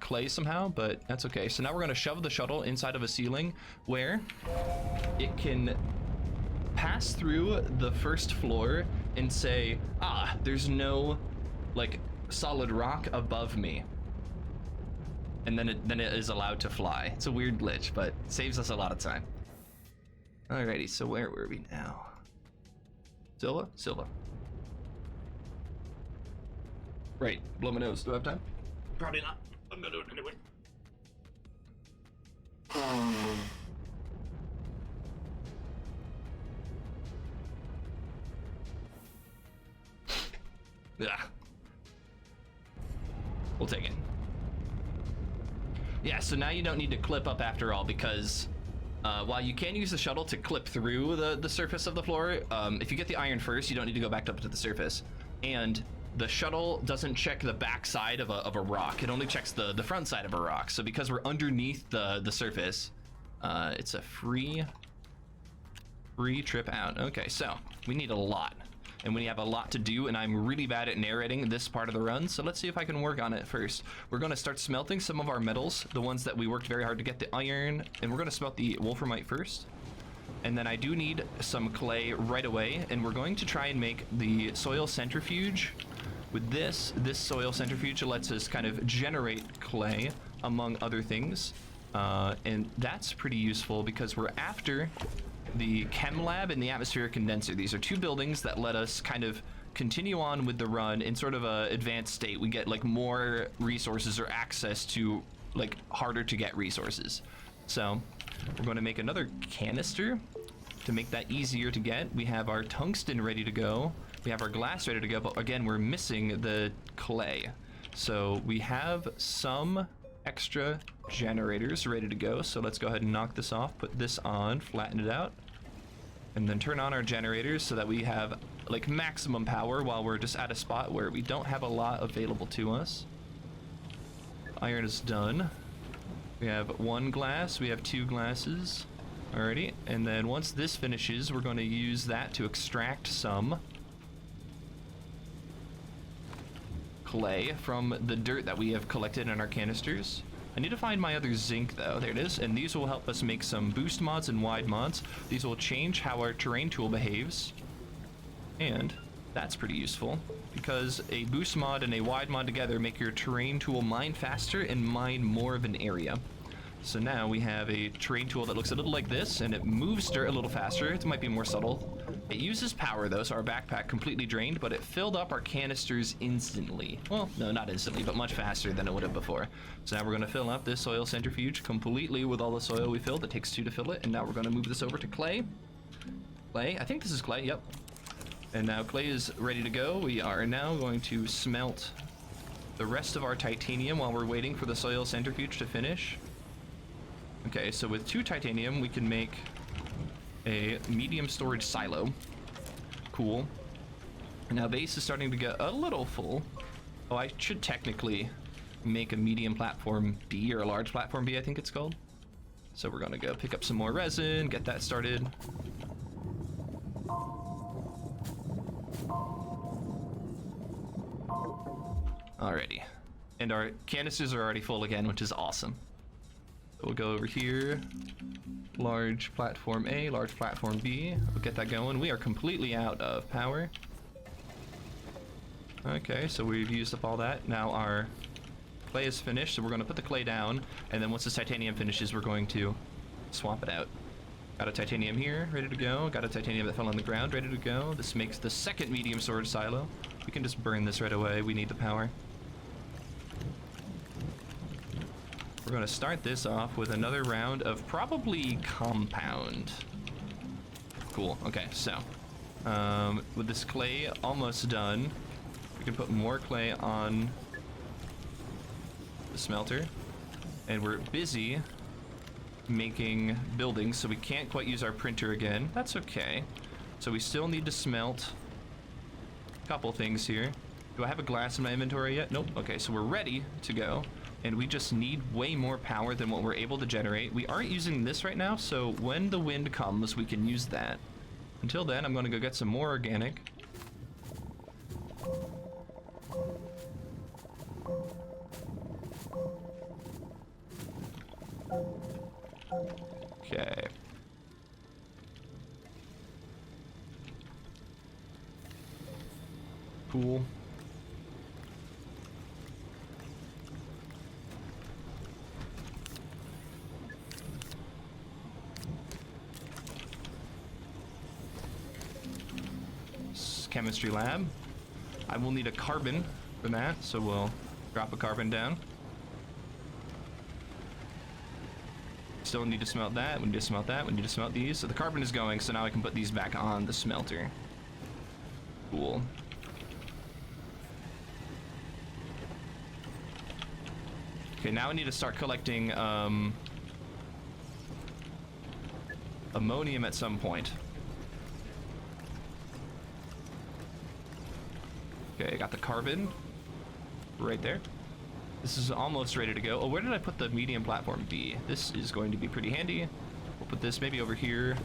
clay somehow, but that's okay. So now we're gonna shove the shuttle inside of a ceiling where it can pass through the first floor and say, ah, there's no like solid rock above me. And then it is allowed to fly. It's a weird glitch, but it saves us a lot of time. Alrighty, so where were we now? Sylva? Sylva. Right, blow my nose. Do I have time? Probably not. I'm gonna do it anyway. Yeah. We'll take it. Yeah, so now you don't need to clip up after all, because while you can use the shuttle to clip through the surface of the floor, if you get the iron first, you don't need to go back up to the surface. And the shuttle doesn't check the back side of a rock. It only checks the front side of a rock. So because we're underneath the surface, it's a free trip out. Okay, so we need a lot. And we have a lot to do, and I'm really bad at narrating this part of the run, so let's see if I can work on it first. We're going to start smelting some of our metals, the ones that we worked very hard to get, the iron, and we're going to smelt the wolframite first. And then I do need some clay right away, and we're going to try and make the soil centrifuge. With this soil centrifuge lets us kind of generate clay, among other things. And that's pretty useful because we're after the chem lab and the atmospheric condenser. These are two buildings that let us kind of continue on with the run in sort of a advanced state. We get like more resources or access to like harder to get resources. So we're going to make another canister to make that easier to get. We have our tungsten ready to go. We have our glass ready to go, but again, we're missing the clay. So we have some extra generators ready to go, so let's go ahead and knock this off, put this on, flatten it out, and then turn on our generators so that we have like maximum power while we're just at a spot where we don't have a lot available to us. Iron is done. We have one glass, we have two glasses. Alrighty, and then once this finishes, we're going to use that to extract some clay from the dirt that we have collected in our canisters. I need to find my other zinc though. There it is, and these will help us make some boost mods and wide mods. These will change how our terrain tool behaves, and that's pretty useful because a boost mod and a wide mod together make your terrain tool mine faster and mine more of an area. So now we have a terrain tool that looks a little like this, and it moves dirt a little faster. It might be more subtle. It uses power though, so our backpack completely drained, but it filled up our canisters instantly. Well, no, not instantly, but much faster than it would have before. So now we're going to fill up this soil centrifuge completely with all the soil we filled. It takes 2 to fill it, and now we're going to move this over to clay. Clay, I think this is clay, yep. And now clay is ready to go. We are now going to smelt the rest of our titanium while we're waiting for the soil centrifuge to finish. Okay, so with 2 titanium, we can make a medium storage silo. Cool. Now base is starting to get a little full. Oh, I should technically make a medium platform B, or a large platform B, I think it's called. So we're gonna go pick up some more resin, get that started. Alrighty. And our canisters are already full again, which is awesome. So we'll go over here, large platform A, large platform B. We'll get that going. We are completely out of power. Okay, so we've used up all that. Now our clay is finished, so we're going to put the clay down, and then once the titanium finishes, we're going to swap it out. Got a titanium here, ready to go. Got a titanium that fell on the ground, ready to go. This makes the second medium storage silo. We can just burn this right away. We need the power. We're going to start this off with another round of probably compound. Cool. Okay, so with this clay almost done, we can put more clay on the smelter, and we're busy making buildings, so we can't quite use our printer again. That's okay. So we still need to smelt a couple things here. Do I have a glass in my inventory yet? Nope. Okay, so we're ready to go. And we just need way more power than what we're able to generate. We aren't using this right now, so when the wind comes, we can use that. Until then, I'm going to go get some more organic. Okay. Cool. Chemistry lab. I will need a carbon for that, so we'll drop a carbon down. Still need to smelt that. We need to smelt that. We need to smelt these. So the carbon is going, so now I can put these back on the smelter. Cool. Okay, now I need to start collecting ammonium at some point. Okay, I got the carbon right there. This is almost ready to go. Oh, where did I put the medium platform B? This is going to be pretty handy. We'll put this maybe over here.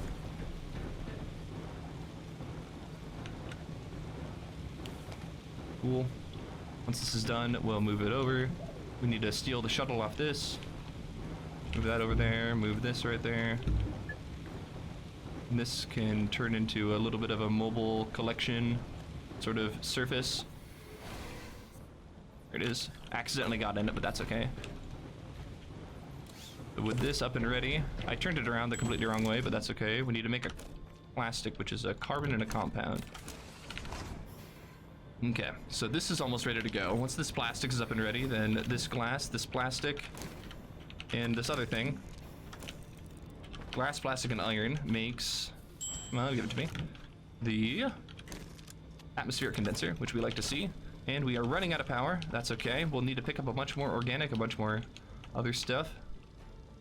Cool. Once this is done, we'll move it over. We need to steal the shuttle off this. Move that over there. Move this right there. And this can turn into a little bit of a mobile collection sort of surface. There it is. Accidentally got in it, but that's okay. So with this up and ready, I turned it around the completely wrong way, but that's okay. We need to make a plastic, which is a carbon and a compound. Okay, so this is almost ready to go. Once this plastic is up and ready, then this glass, this plastic, and this other thing, glass, plastic, and iron makes, well, give it to me, the atmospheric condenser, which we like to see. And we are running out of power. That's okay. We'll need to pick up a bunch more organic, a bunch more other stuff.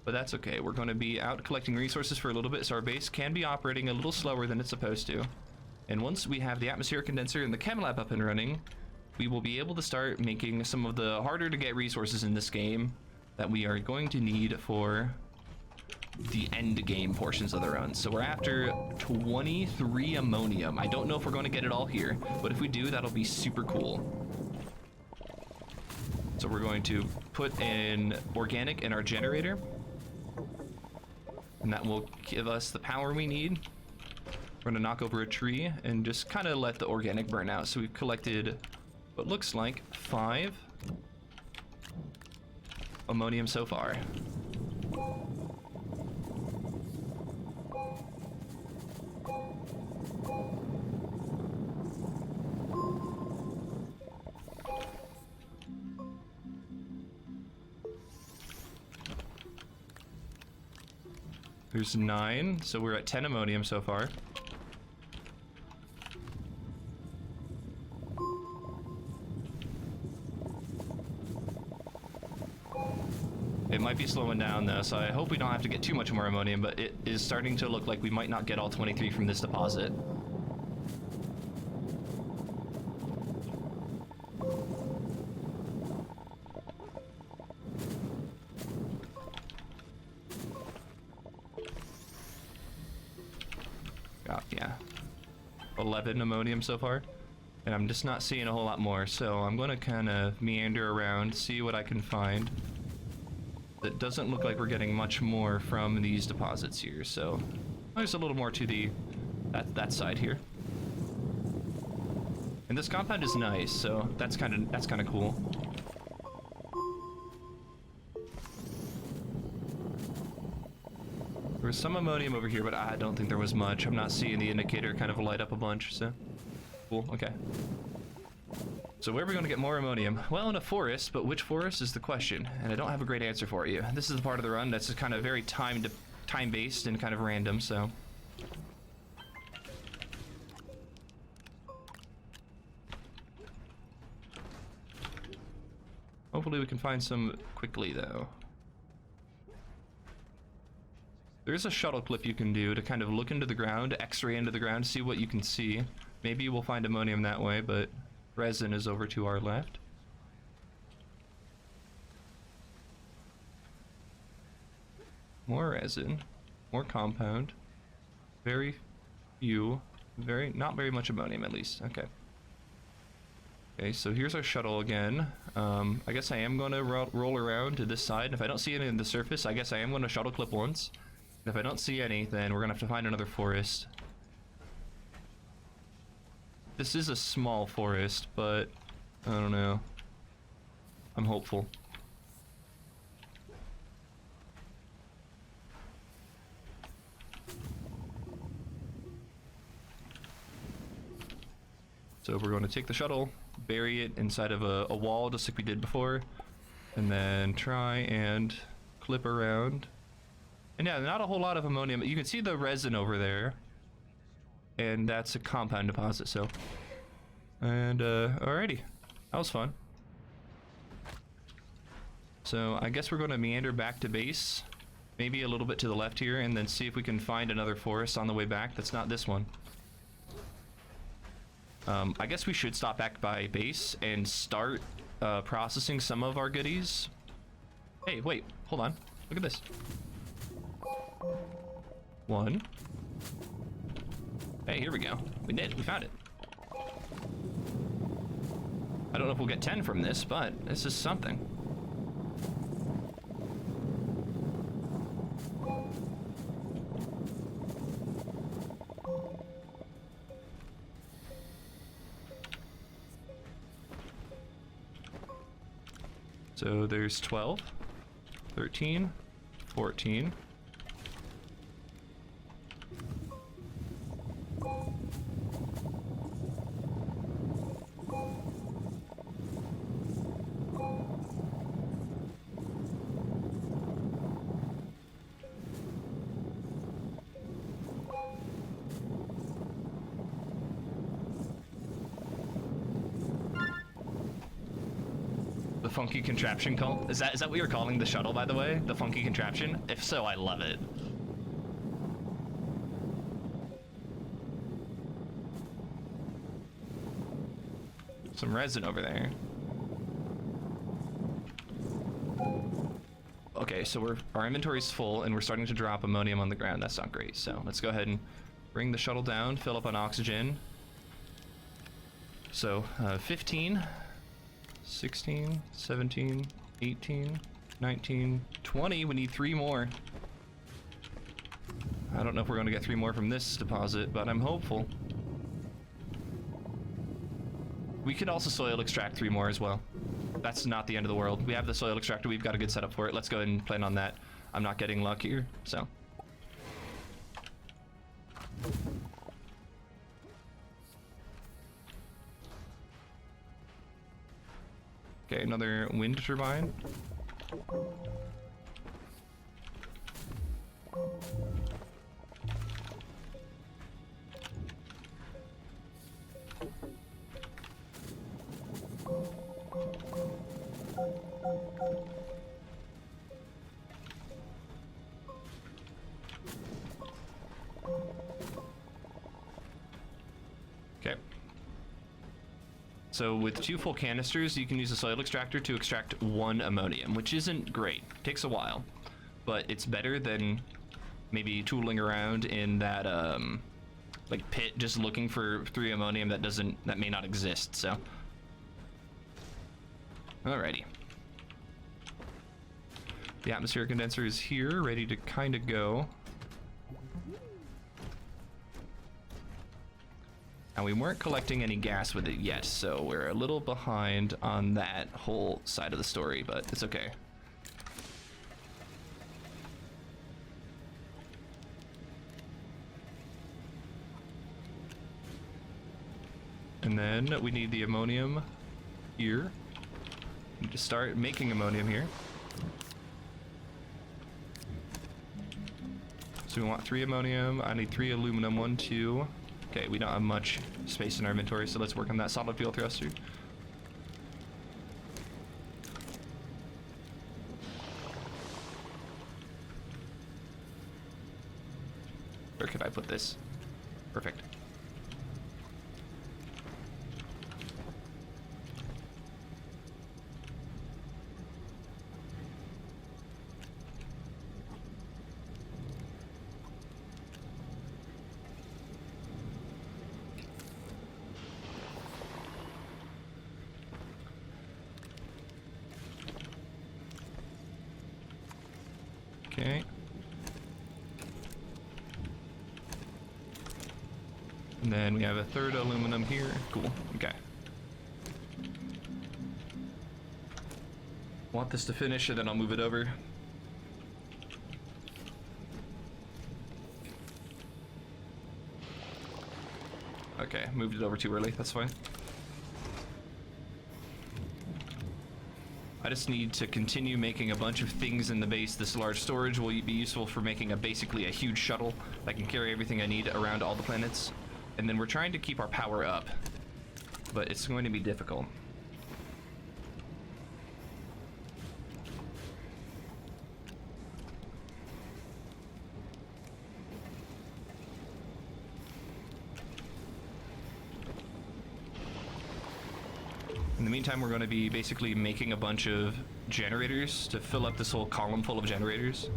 But that's okay. We're going to be out collecting resources for a little bit, so our base can be operating a little slower than it's supposed to. And once we have the atmospheric condenser and the chem lab up and running, we will be able to start making some of the harder to get resources in this game that we are going to need for the end game portions of the run. So we're after 23 ammonium. I don't know if we're going to get it all here, but if we do, that'll be super cool. So we're going to put in organic in our generator, and that will give us the power we need. We're going to knock over a tree and just kind of let the organic burn out. So we've collected what looks like 5 ammonium so far. There's 9, so we're at 10 ammonium so far. It might be slowing down though, so I hope we don't have to get too much more ammonium, but it is starting to look like we might not get all 23 from this deposit. Yeah, 11 ammonium so far, and I'm just not seeing a whole lot more, so I'm going to kind of meander around, see what I can find. It doesn't look like we're getting much more from these deposits here, so there's a little more to the that side here. And this compound is nice, so that's kind of cool. There was some ammonium over here, but I don't think there was much. I'm not seeing the indicator kind of light up a bunch, so cool. Okay. So where are we going to get more ammonium? Well, in a forest, but which forest is the question, and I don't have a great answer for you. This is the part of the run that's just kind of very time-based and kind of random, so. Hopefully we can find some quickly, though. There's a shuttle clip you can do to kind of look into the ground, x-ray into the ground, see what you can see. Maybe we'll find ammonium that way, but resin is over to our left. More resin, more compound, very few, not very much ammonium at least. Okay. Okay, so here's our shuttle again. I guess I am going to roll around to this side. If I don't see any on the surface, I guess I am going to shuttle clip once. And if I don't see any, then we're going to have to find another forest. This is a small forest, but I don't know. I'm hopeful. So we're going to take the shuttle, bury it inside of a wall just like we did before, and then try and clip around. And yeah, not a whole lot of ammonium. You can see the resin over there, and that's a compound deposit, so. And alrighty, that was fun. So I guess we're going to meander back to base, maybe a little bit to the left here, and then see if we can find another forest on the way back that's not this one. I guess we should stop back by base and start processing some of our goodies. Hey, wait, hold on. Look at this. 1. Hey, here we go. We did. We found it. I don't know if we'll get 10 from this, but this is something. So there's 12, 13, 14. The funky contraption call? Is that what you're calling the shuttle, by the way? The funky contraption? If so, I love it. Some resin over there. Okay, so our inventory's full and we're starting to drop ammonium on the ground. That's not great. So let's go ahead and bring the shuttle down, fill up on oxygen. So 15. 16, 17, 18, 19, 20. We need 3 more. I don't know if we're going to get 3 more from this deposit, but I'm hopeful. We could also soil extract 3 more as well. That's not the end of the world. We have the soil extractor. We've got a good setup for it. Let's go ahead and plan on that. I'm not getting luck here, so. Okay, another wind turbine. Okay. So with 2 full canisters, you can use the soil extractor to extract 1 ammonium, which isn't great. It takes a while, but it's better than maybe tooling around in that like pit just looking for 3 ammonium that may not exist. So, alrighty. The atmospheric condenser is here, ready to kind of go. And we weren't collecting any gas with it yet, so we're a little behind on that whole side of the story, but it's okay. And then we need the ammonium here. We need to start making ammonium here. So we want 3 ammonium. I need 3 aluminum, 1, 2. Okay, we don't have much space in our inventory, so let's work on that solid fuel thruster. Where could I put this? Perfect. Okay. And then we have a third aluminum here. Cool. Okay. Want this to finish and then I'll move it over. Okay, moved it over too early. That's fine. I just need to continue making a bunch of things in the base. This large storage will be useful for making basically a huge shuttle that can carry everything I need around all the planets. And then we're trying to keep our power up, but it's going to be difficult. In the meantime, we're going to be basically making a bunch of generators to fill up this whole column full of generators.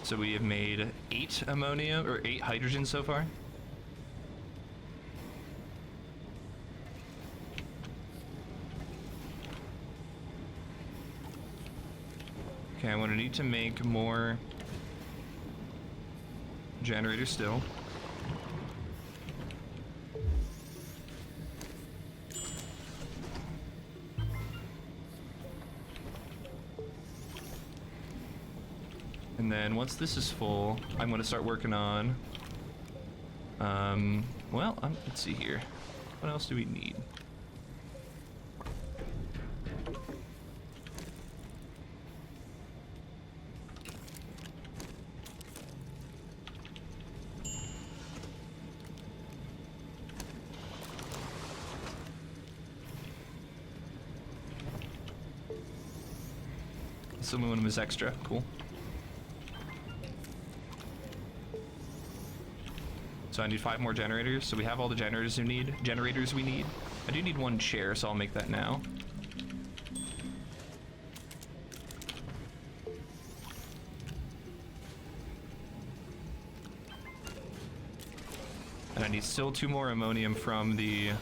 So we have made 8 ammonia, or 8 hydrogen so far. Okay, I'm gonna need to make more generators still. And then once this is full, I'm gonna start working on, let's see here. What else do we need? This aluminum is extra, cool. So I need 5 more generators. So we have all the generators we need. I do need 1 chair, so I'll make that now. And I need still 2 more ammonium from the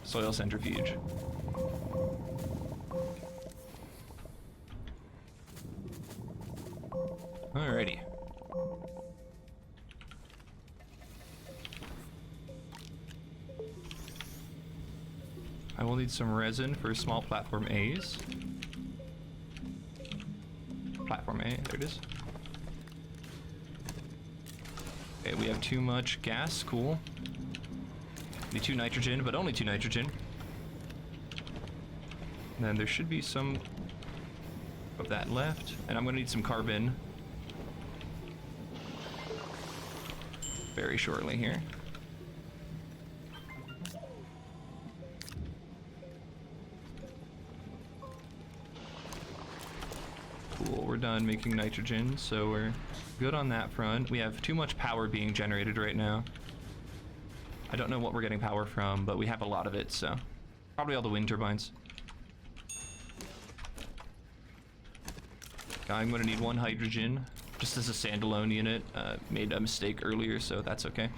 soil centrifuge. Alrighty. I will need some resin for small platform A's. Platform A, there it is. Okay, we have too much gas, cool. Need 2 nitrogen, but only 2 nitrogen. And then there should be some of that left, and I'm gonna need some carbon very shortly here. Cool, we're done making nitrogen, so we're good on that front. We have too much power being generated right now. I don't know what we're getting power from, but we have a lot of it, so probably all the wind turbines. I'm gonna need 1 hydrogen just as a standalone unit. Made a mistake earlier, so that's okay.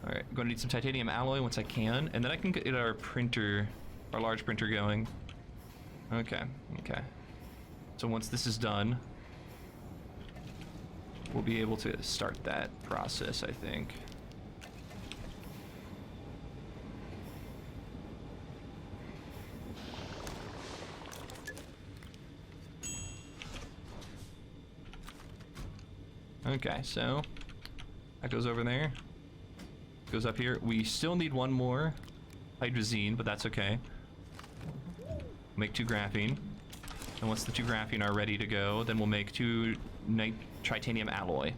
All right, I'm gonna need some titanium alloy once I can, and then I can get our printer, our large printer going. Okay. So once this is done, we'll be able to start that process, I think. Okay, so that goes over there. Goes up here. We still need 1 more hydrazine, but that's okay. Make 2 graphene. And once the 2 graphene are ready to go, then we'll make 2 titanium alloy.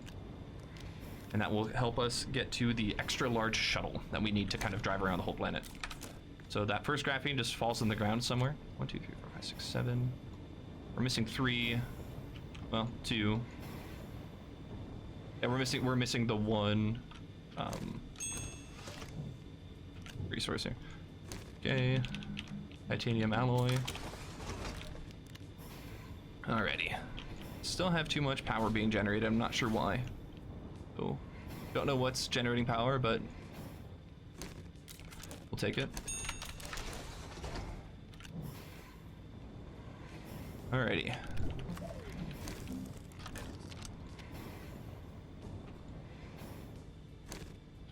And that will help us get to the extra large shuttle that we need to kind of drive around the whole planet. So that first graphene just falls in the ground somewhere. 1, 2, 3, 4, 5, 6, 7. We're missing 3. Well, 2. And we're missing the 1 resource here. Okay. Titanium alloy. Alrighty. still have too much power being generated. I'm not sure why. So, don't know what's generating power, but we'll take it. Alrighty.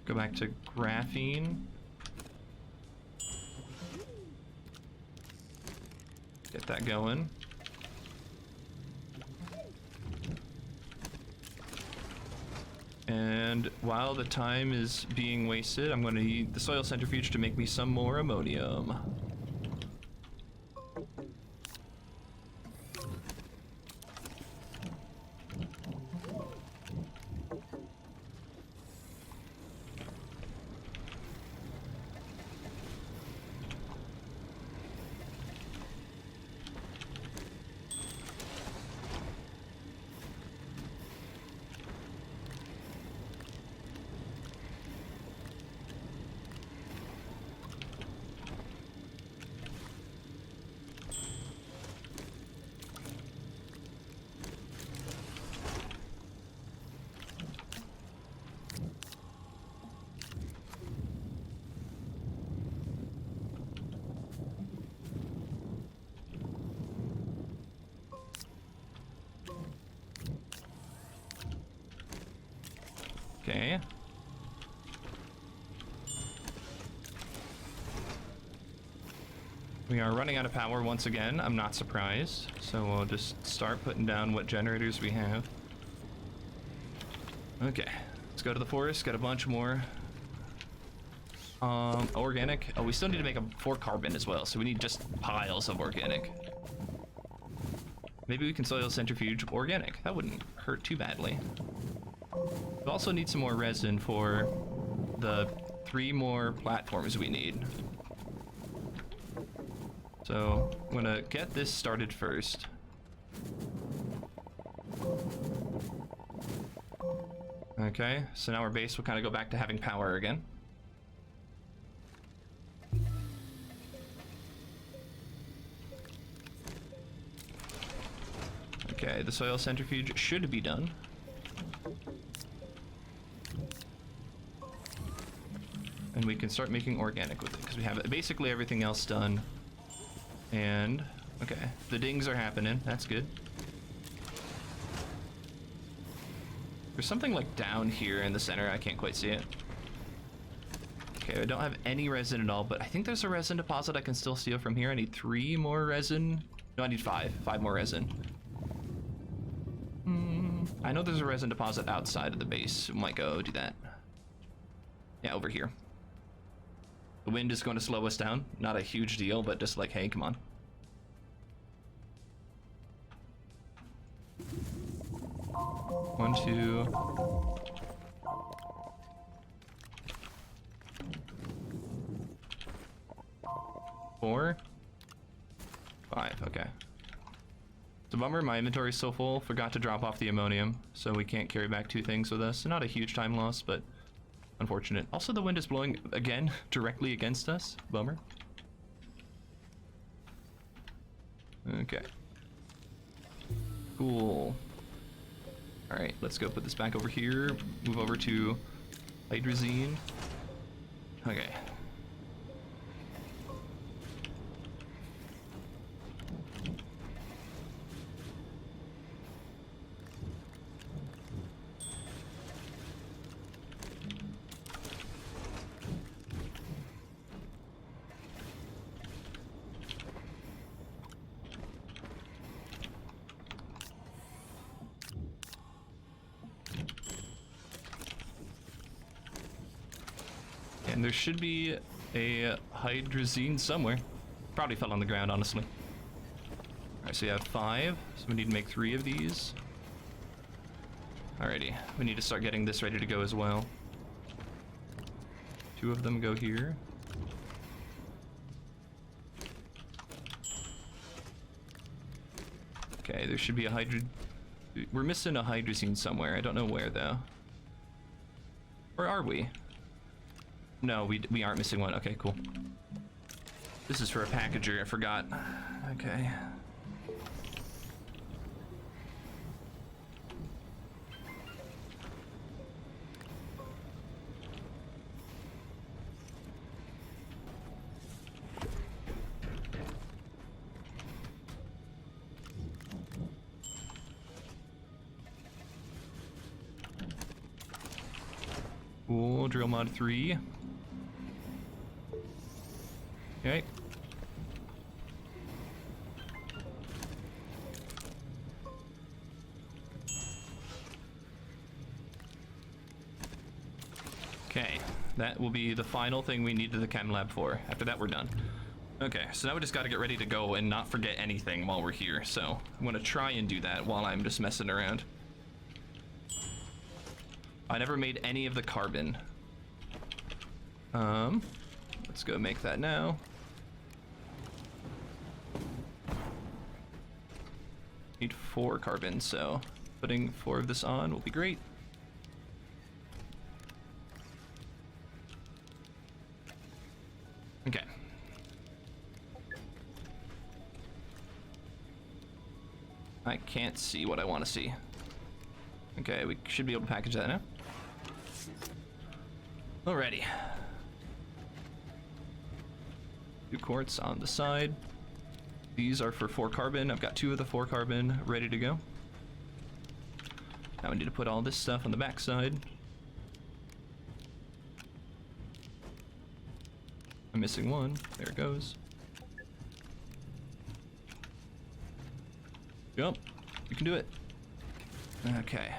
Go back to graphene. Get that going. And while the time is being wasted, I'm going to use the soil centrifuge to make me some more ammonium. Okay. We are running out of power once again. I'm not surprised. So we'll just start putting down what generators we have. Okay. Let's go to the forest, get a bunch more. Organic. Oh, we still need to make 4 carbon as well, so we need just piles of organic. Maybe we can soil centrifuge organic. That wouldn't hurt too badly. We also need some more resin for the 3 more platforms we need. So I'm gonna get this started first. Okay, so now our base will kind of go back to having power again. Okay, the soil centrifuge should be done. And we can start making organic with it because we have basically everything else done. And okay, the dings are happening. That's good. There's something like down here in the center. I can't quite see it. Okay, I don't have any resin at all, but I think there's a resin deposit I can still steal from here. I need 3 more resin. No, I need 5 more resin. I know there's a resin deposit outside of the base. We might go do that. Yeah, over here. The wind is going to slow us down. Not a huge deal, but just like, hey, come on. One, 2. 4. 5, okay. It's a bummer, my inventory is so full. Forgot to drop off the ammonium, so we can't carry back 2 things with us. Not a huge time loss, but unfortunate. Also, the wind is blowing again directly against us. Bummer. Okay. Cool. Alright, let's go put this back over here. Move over to hydrazine. Okay. And there should be a hydrazine somewhere. Probably fell on the ground, honestly. Alright, so we have 5. So we need to make 3 of these. Alrighty. We need to start getting this ready to go as well. 2 of them go here. Okay, there should be a we're missing a hydrazine somewhere. I don't know where, though. Or are we? No, we aren't missing one. Okay, cool. This is for a packager. I forgot. Okay. Cool, drill mod 3. Okay. Okay, that will be the final thing we need to the chem lab for. After that, we're done. Okay, so now we just gotta get ready to go and not forget anything while we're here. So I'm gonna try and do that while I'm just messing around. I never made any of the carbon. Let's go make that now. Need 4 carbon, so putting 4 of this on will be great. Okay. I can't see what I want to see. Okay, we should be able to package that now. Alrighty. 2 quartz on the side. These are for 4 carbon. I've got 2 of the 4 carbon ready to go. Now we need to put all this stuff on the back side. I'm missing 1. There it goes. Yep, you can do it. Okay.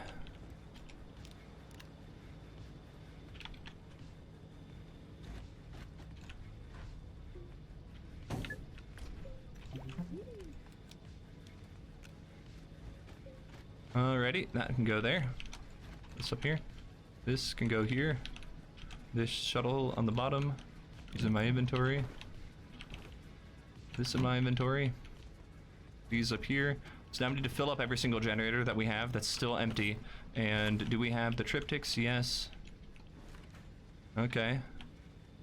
Alrighty, that can go there. This up here. This can go here. This shuttle on the bottom is in my inventory. This in my inventory. These up here. So now we need to fill up every single generator that we have that's still empty. And do we have the triptychs? Yes. Okay.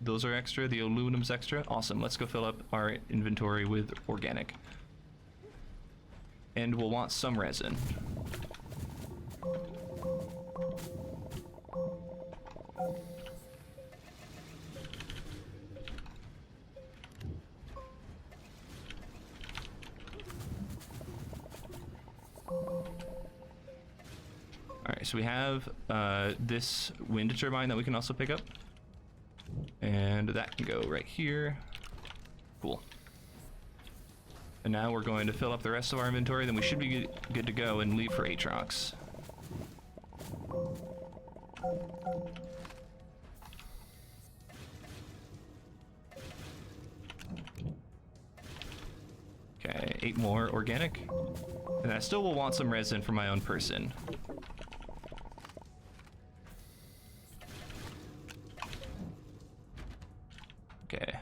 Those are extra. The aluminum's extra. Awesome. Let's go fill up our inventory with organic. And we'll want some resin. Alright, so we have this wind turbine that we can also pick up. And that can go right here. Cool. And now we're going to fill up the rest of our inventory, then we should be good to go and leave for Atrox. Okay, 8 more organic. And I still will want some resin for my own person. Okay.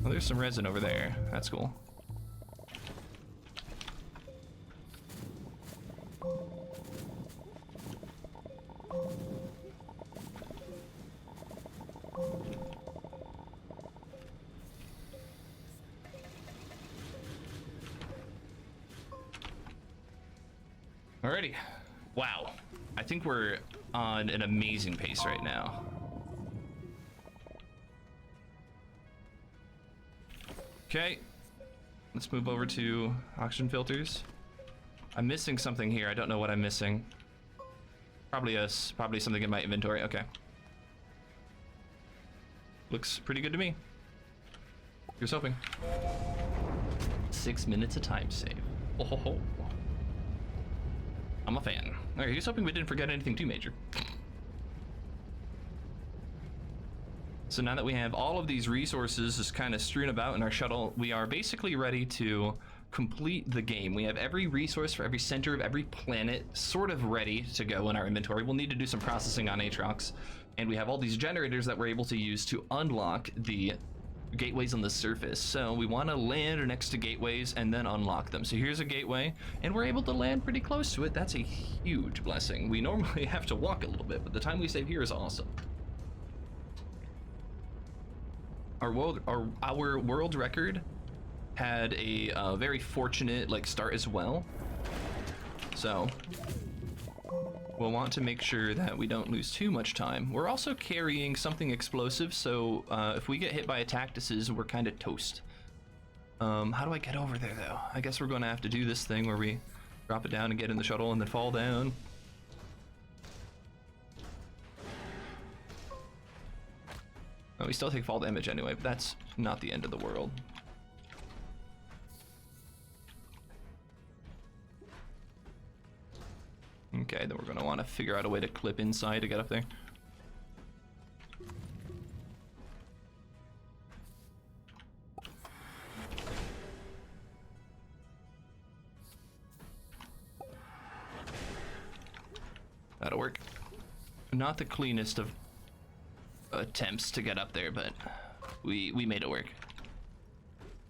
Oh, there's some resin over there. That's cool. Alrighty. Wow. I think we're on an amazing pace right now. Okay, let's move over to oxygen filters. I'm missing something here. I don't know what I'm missing. Probably something in my inventory. Okay. Looks pretty good to me. Here's hoping. 6 minutes of time save. Oh ho ho. I'm a fan. All right, here's hoping we didn't forget anything too major. So now that we have all of these resources just kind of strewn about in our shuttle, we are basically ready to complete the game. We have every resource for every center of every planet sort of ready to go in our inventory. We'll need to do some processing on Atrox, and we have all these generators that we're able to use to unlock the gateways on the surface. So we want to land next to gateways and then unlock them. So here's a gateway, and we're able to land pretty close to it. That's a huge blessing. We normally have to walk a little bit, but the time we save here is awesome. Our world record had a very fortunate start as well. So we'll want to make sure that we don't lose too much time. We're also carrying something explosive, so if we get hit by attactuses, we're kind of toast. How do I get over there though? I guess we're going to have to do this thing where we drop it down and get in the shuttle and then fall down. Well, we still take fall damage anyway, but that's not the end of the world. Okay, then we're gonna want to figure out a way to clip inside to get up there. That'll work. Not the cleanest of attempts to get up there, but we made it work.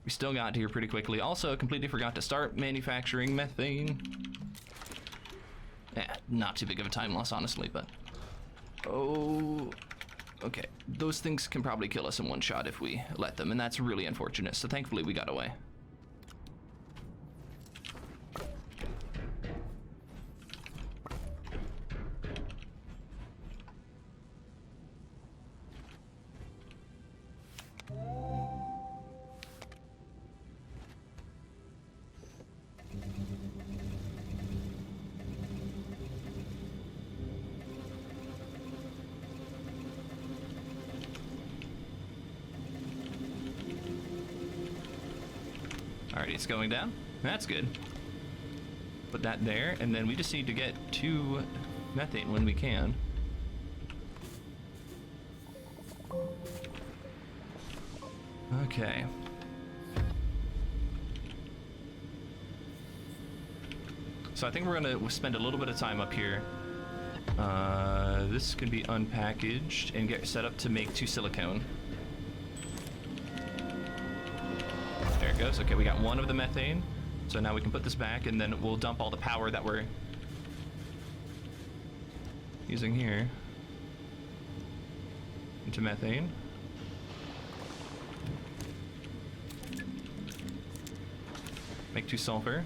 We still got here pretty quickly. Also, completely forgot to start manufacturing methane. Yeah, not too big of a time loss, honestly, but... Oh... Okay, those things can probably kill us in one shot if we let them, and that's really unfortunate, so thankfully we got away. Alrighty, it's going down. That's good. Put that there, and then we just need to get to methane when we can. Okay. So I think we're gonna spend a little bit of time up here. This can be unpackaged and get set up to make 2 silicone. There it goes. Okay, we got 1 of the methane. So now we can put this back, and then we'll dump all the power that we're using here into methane. Make 2 sulfur.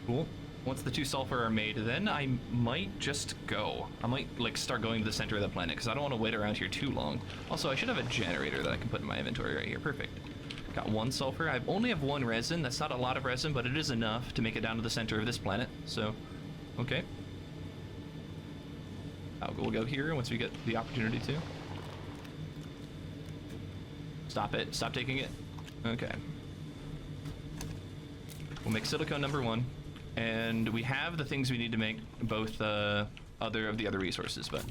Cool. Once the 2 sulfur are made, then I might just go. I might like start going to the center of the planet because I don't want to wait around here too long. Also, I should have a generator that I can put in my inventory right here. Perfect. Got 1 sulfur. I only have 1 resin. That's not a lot of resin, but it is enough to make it down to the center of this planet. So, okay. We'll go here once we get the opportunity to. Stop it. Stop taking it. Okay. We'll make silicone number 1. And we have the things we need to make both other resources, but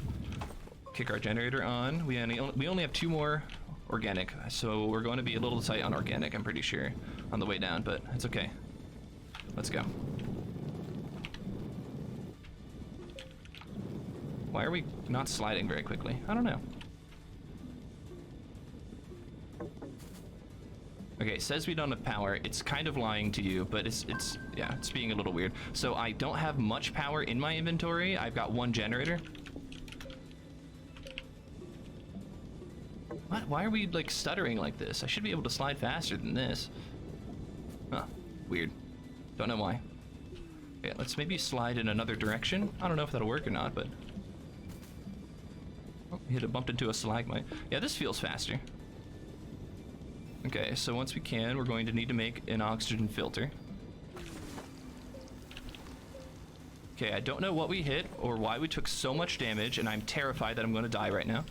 kick our generator on. We only have 2 more organic, so we're going to be a little tight on organic, I'm pretty sure, on the way down, but it's okay. Let's go. Why are we not sliding very quickly? I don't know. Okay, it says we don't have power. It's kind of lying to you, but it's being a little weird. So I don't have much power in my inventory. I've got 1 generator. What? Why are we like stuttering like this? I should be able to slide faster than this. Huh, weird. Don't know why. Okay, let's maybe slide in another direction. I don't know if that'll work or not, but... Oh, bumped into a stalagmite. Yeah, this feels faster. Okay, so once we can, we're going to need to make an oxygen filter. Okay, I don't know what we hit or why we took so much damage, and I'm terrified that I'm going to die right now.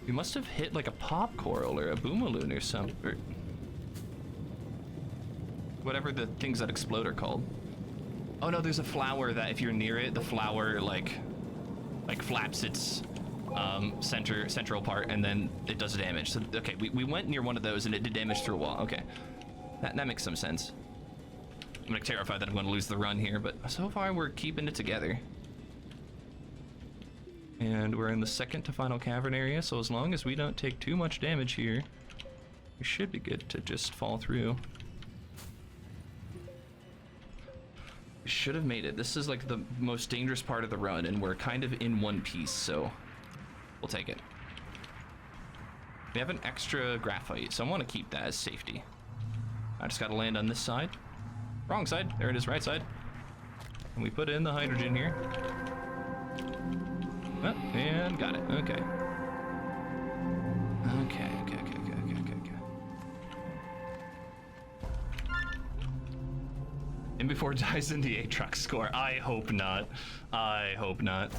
We must have hit like a pop coral or a boomaloon or something. Or whatever the things that explode are called. Oh no, there's a flower that if you're near it, the flower like flaps its central part, and then it does damage. So okay, we went near one of those and it did damage through a wall. Okay, that makes some sense. I'm like terrified that I'm going to lose the run here, but so far we're keeping it together. And we're in the second to final cavern area, so as long as we don't take too much damage here, we should be good to just fall through. We should have made it. This is like the most dangerous part of the run, and we're kind of in one piece, so we'll take it. We have an extra graphite, so I want to keep that as safety. I just got to land on this side. Wrong side. There it is, right side. And we put in the hydrogen here. Oh, and got it. Okay. Okay. And before it dies in the Atrox score. I hope not. I hope not.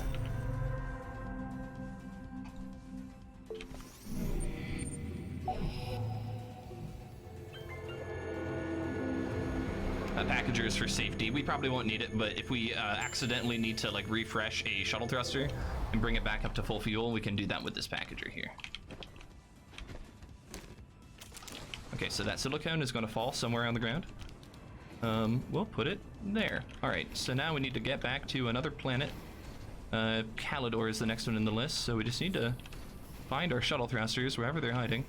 Packagers for safety. We probably won't need it, but if we accidentally need to like refresh a shuttle thruster and bring it back up to full fuel, we can do that with this packager here. Okay, so that silicone is going to fall somewhere on the ground. We'll put it there. All right, so now we need to get back to another planet. Calidor is the next one in the list, so we just need to find our shuttle thrusters wherever they're hiding.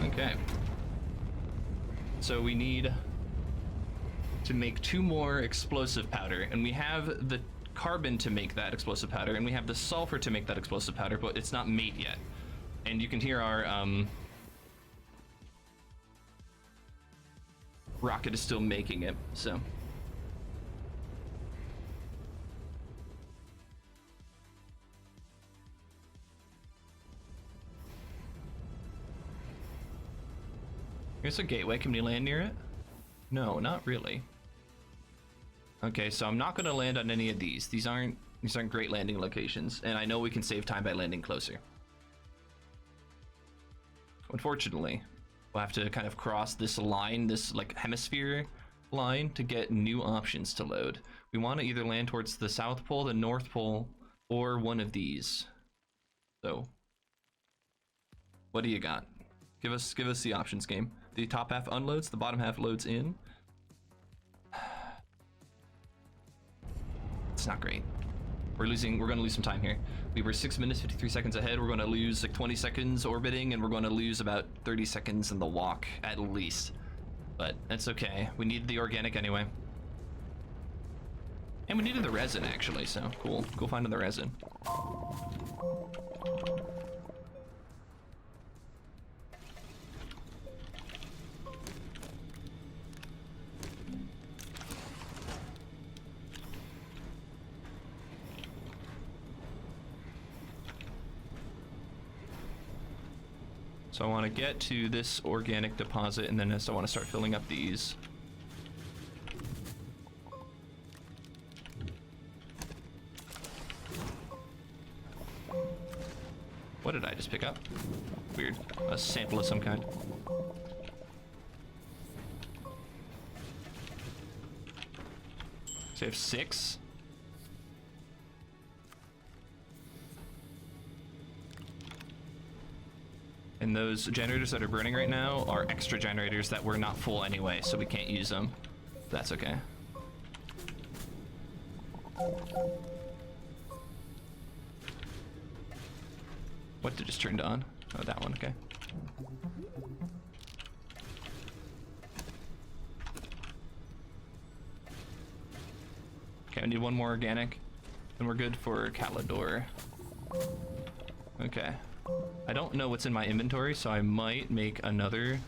Okay. So we need to make 2 more explosive powder, and we have the carbon to make that explosive powder, and we have the sulfur to make that explosive powder, but it's not made yet. And you can hear our rocket is still making it, so. Here's a gateway. Can we land near it? No, not really. Okay, so I'm not gonna land on any of these. These aren't great landing locations, and I know we can save time by landing closer. Unfortunately, we'll have to kind of cross this line, this like hemisphere line, to get new options to load. We want to either land towards the South Pole, the North Pole, or one of these. So, what do you got? Give us the options, game. The top half unloads, the bottom half loads in. It's not great. We're gonna lose some time here. We were 6 minutes 53 seconds ahead. We're gonna lose like 20 seconds orbiting, and we're gonna lose about 30 seconds in the walk at least. But that's okay. We needed the organic anyway. And we needed the resin actually, so cool. Go find the resin. So I want to get to this organic deposit, and then I want to start filling up these. What did I just pick up? Weird. A sample of some kind. So I have 6. And those generators that are burning right now are extra generators that were not full anyway, so we can't use them. That's okay. What did just turned on? Oh, that one, okay. Okay, I need 1 more organic, and we're good for Calidor. Okay. I don't know what's in my inventory, so I might make another,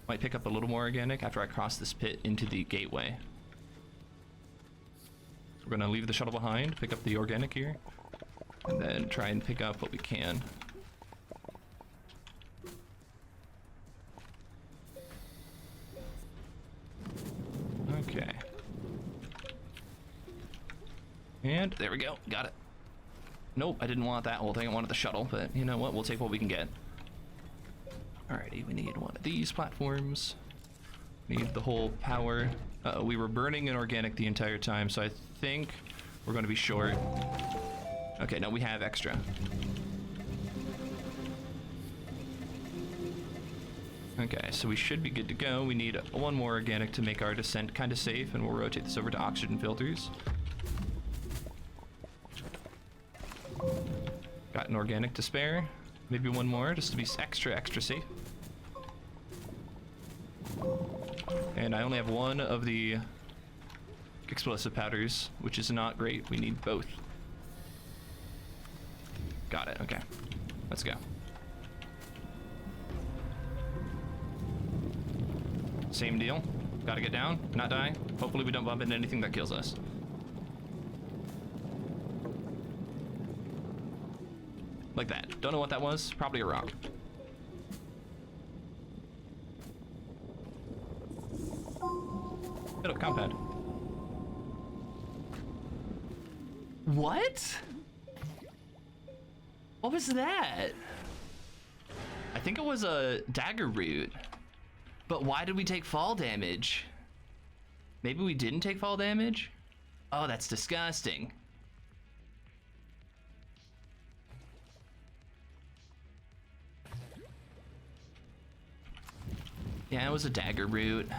might pick up a little more organic after I cross this pit into the gateway. So we're gonna leave the shuttle behind, pick up the organic here, and then try and pick up what we can. Okay. And there we go, got it. Nope, I didn't want that whole thing. I wanted the shuttle, but you know what? We'll take what we can get. Alrighty, we need one of these platforms. Need the whole power. We were burning an organic the entire time, so I think we're going to be short. Okay, no, we have extra. Okay, so we should be good to go. We need 1 more organic to make our descent kind of safe, and we'll rotate this over to oxygen filters. Got an organic to spare. Maybe 1 more just to be extra safe. And I only have 1 of the explosive powders, which is not great. We need both. Got it, okay. Let's go. Same deal. Gotta get down, not die. Hopefully we don't bump into anything that kills us. Like that. Don't know what that was. Probably a rock. Hit up compound. What? What was that? I think it was a dagger root. But why did we take fall damage? Maybe we didn't take fall damage? Oh, that's disgusting. Yeah, it was a dagger root.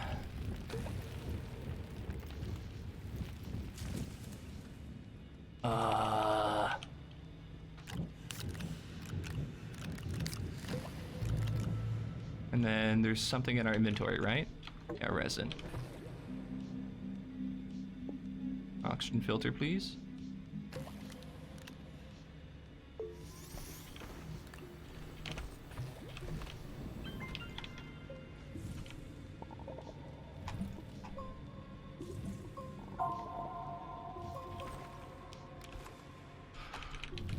And then there's something in our inventory, right? Yeah, resin. Oxygen filter, please.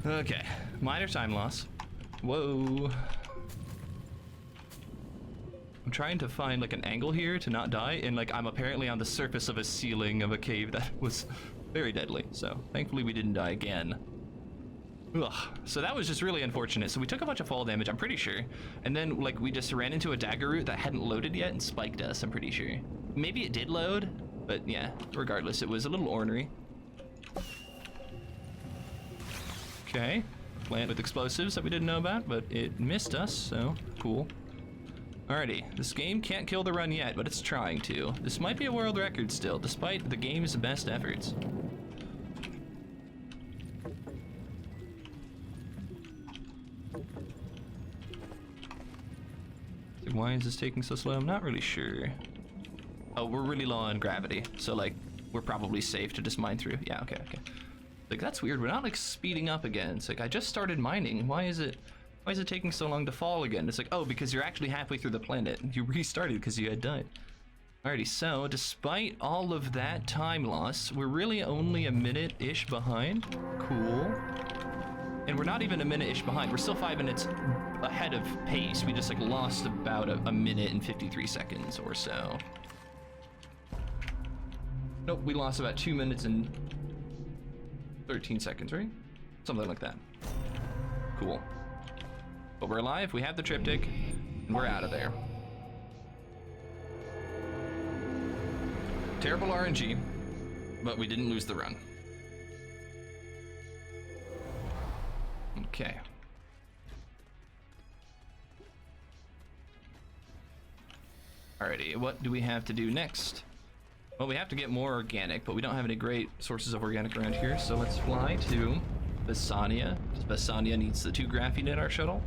Okay, minor time loss. Whoa. I'm trying to find like an angle here to not die, and like I'm apparently on the surface of a ceiling of a cave that was very deadly. So thankfully we didn't die again. Ugh. So that was just really unfortunate. So we took a bunch of fall damage, I'm pretty sure. And then like we just ran into a dagger root that hadn't loaded yet and spiked us, I'm pretty sure. Maybe it did load, but yeah, regardless, it was a little ornery. Okay, plant with explosives that we didn't know about, but it missed us, so cool. Alrighty, this game can't kill the run yet, but it's trying to. This might be a world record still, despite the game's best efforts. So why is this taking so slow? I'm not really sure. Oh, we're really low on gravity, so like, we're probably safe to just mine through. Yeah, okay. Like, that's weird, we're not like speeding up again. It's like, I just started mining, why is it taking so long to fall again? It's like, oh, because you're actually halfway through the planet. You restarted because you had died. Alrighty, so despite all of that time loss, we're really only a minute-ish behind. Cool. And we're not even a minute-ish behind. We're still 5 minutes ahead of pace. We just like lost about a minute and 53 seconds or so. Nope, we lost about 2 minutes and 13 seconds, right? Something like that. Cool. But we're alive, we have the triptych, and we're out of there. Terrible RNG, but we didn't lose the run. Okay. Alrighty, what do we have to do next? Well, we have to get more organic, but we don't have any great sources of organic around here, so let's fly to Bassania. Bassania needs the 2 graphite in our shuttle.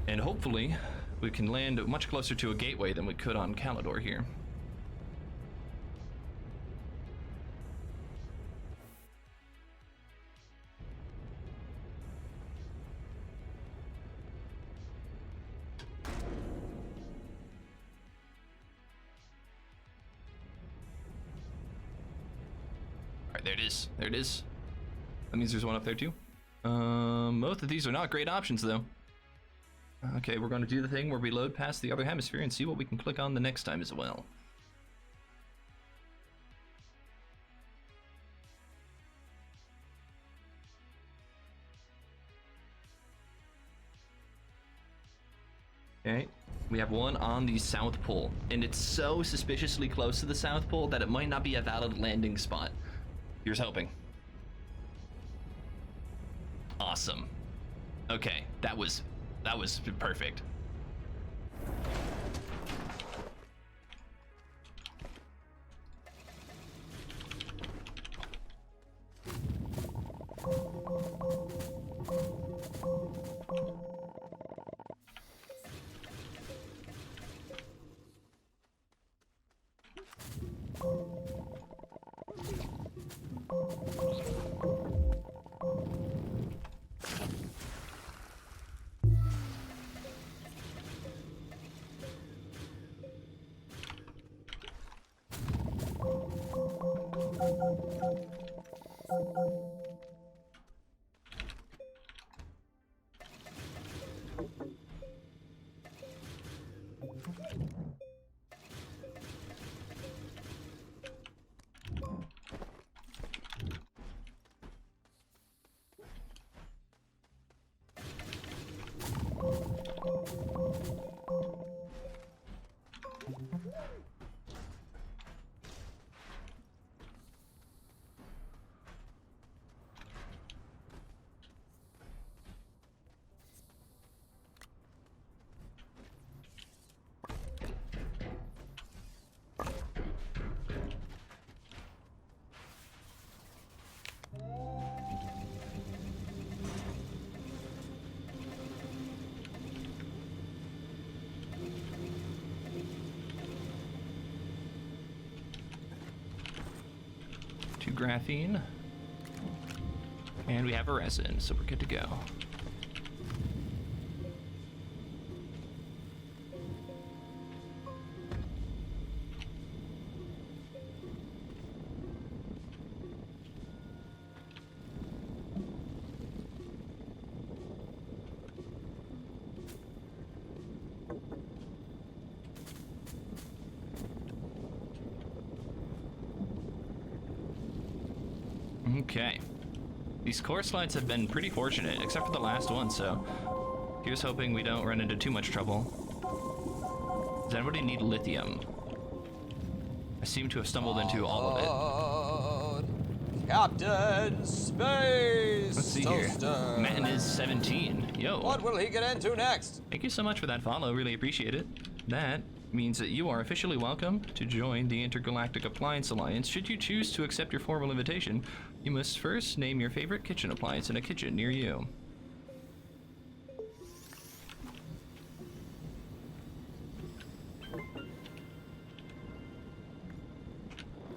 And hopefully, we can land much closer to a gateway than we could on Calidor here. There it is. There it is. That means there's one up there too. Both of these are not great options though. Okay, we're going to do the thing where we load past the other hemisphere and see what we can click on the next time as well. Okay, we have one on the South Pole, and it's so suspiciously close to the South Pole that it might not be a valid landing spot. Here's hoping. Awesome. Okay, that was perfect. graphene. And we have a resin, so we're good to go. Okay. These core slides have been pretty fortunate, except for the last one, so here's hoping we don't run into too much trouble. Does anybody need lithium? I seem to have stumbled into all of it. Captain Space Let's see Toaster. here. Man is 17. Yo. What will he get into next? Thank you so much for that follow. Really appreciate it. That means that you are officially welcome to join the Intergalactic Appliance Alliance. Should you choose to accept your formal invitation, you must first name your favorite kitchen appliance in a kitchen near you.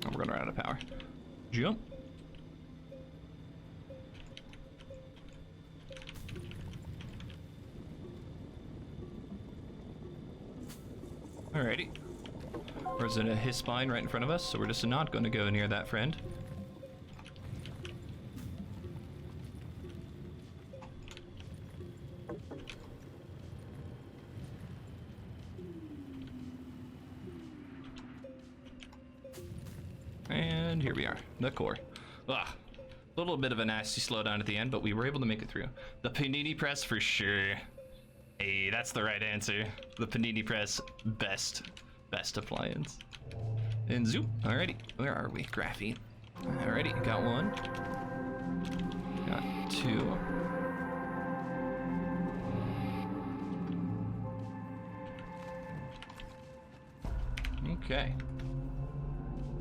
Oh, we're gonna run out of power. Jump. Alrighty. There's a his spine right in front of us, so we're just not going to go near that friend. And here we are, the core. Ugh. A little bit of a nasty slowdown at the end, but we were able to make it through. The panini press for sure. Hey, that's the right answer. The panini press, best appliance. And zoom. Alrighty, where are we? Graphene. Alrighty, got one. Got two. Okay.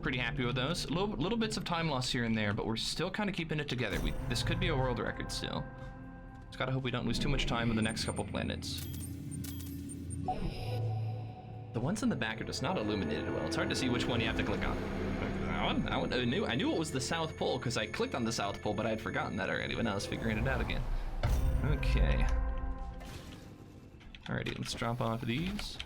Pretty happy with those. Little bits of time loss here and there, but we're still kind of keeping it together. This could be a world record still. Just gotta hope we don't lose too much time with the next couple planets. The ones in the back are just not illuminated well. It's hard to see which one you have to click on. That one, I knew it was the South Pole because I clicked on the South Pole, but I had forgotten that already when I was figuring it out again. Okay. Alrighty, let's drop off these.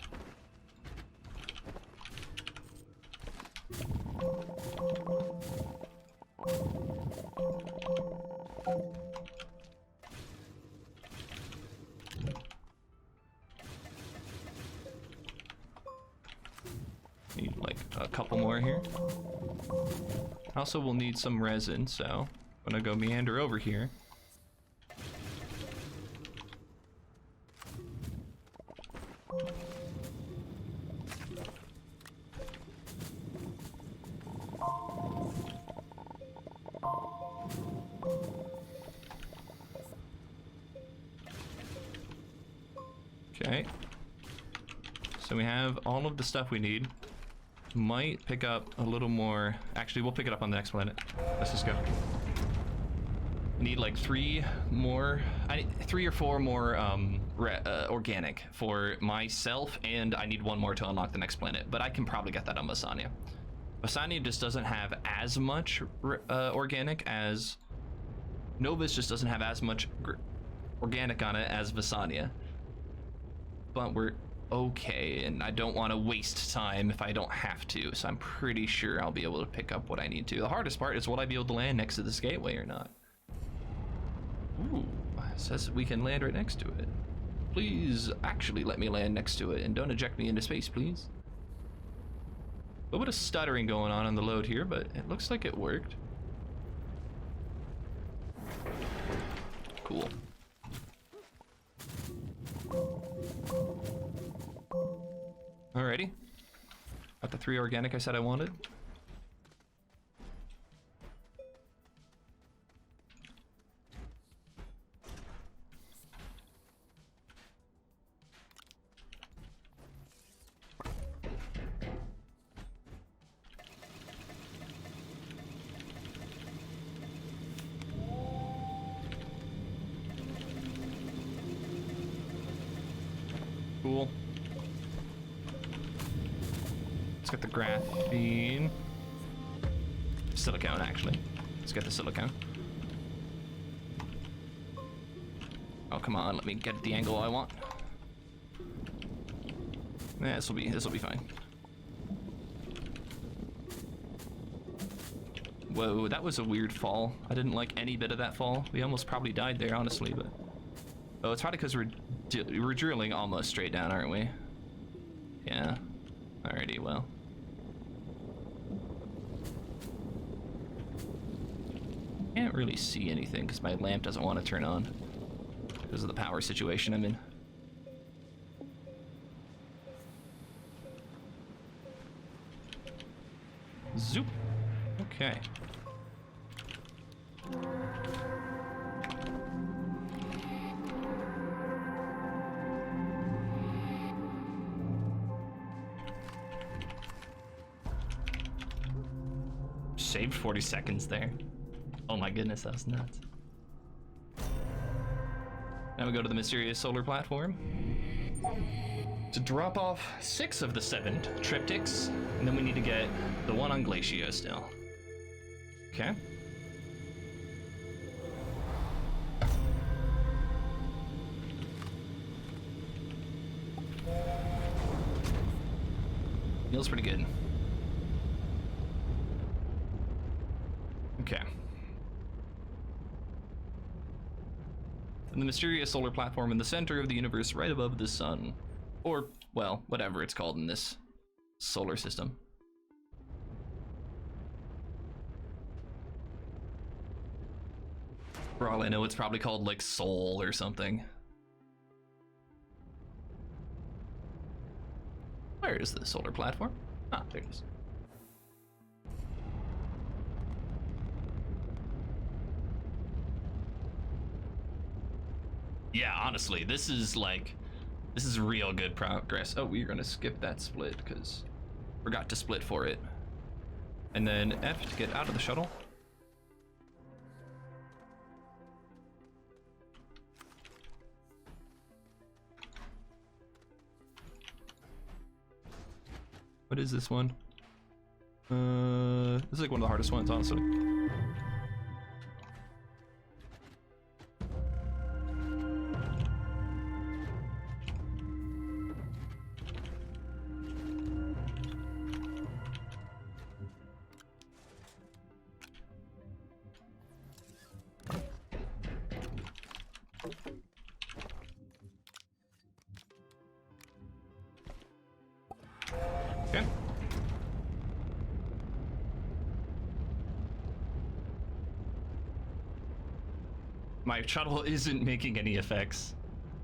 Need like a couple more here. Also, we'll need some resin, so I'm gonna go meander over here. Okay. So we have all of the stuff we need. Might pick up a little more. Actually, we'll pick it up on the next planet. Let's just go. Need like three or four more organic for myself, and I need one more to unlock the next planet. But I can probably get that on Basania. Basania just doesn't have as much organic as Novus. Just doesn't have as much organic on it as Basania. But we're okay, and I don't want to waste time if I don't have to, so I'm pretty sure I'll be able to pick up what I need to. The hardest part is, will I be able to land next to this gateway or not? Ooh, it says we can land right next to it. Please actually let me land next to it and don't eject me into space, please. A little bit of stuttering going on the load here, but it looks like it worked. Cool. Alrighty. Got the 3 organic I said I wanted. Cool. Let's get the graphene. silicone, actually. Let's get the silicone. Oh, come on, let me get the angle I want. Yeah, this will be fine. Whoa, that was a weird fall. I didn't like any bit of that fall. We almost probably died there, honestly, but... Oh, it's probably because we're drilling almost straight down, aren't we? Yeah. Alrighty, well. Can't really see anything because my lamp doesn't want to turn on because of the power situation I'm in. Zoop. Okay. Saved 40 seconds there. Oh my goodness, that was nuts. Now we go to the mysterious solar platform to drop off 6 of the 7 triptychs, and then we need to get the one on Glacio still. Okay. Feels pretty good. Okay. And the mysterious solar platform in the center of the universe right above the sun. Or, well, whatever it's called in this solar system. For all I know, it's probably called, like, Sol or something. Where is the solar platform? Ah, there it is. Yeah, honestly, this is real good progress. Oh, we're gonna skip that split because forgot to split for it. And then F to get out of the shuttle. What is this one? This is like one of the hardest ones, honestly. Okay. My shuttle isn't making any effects.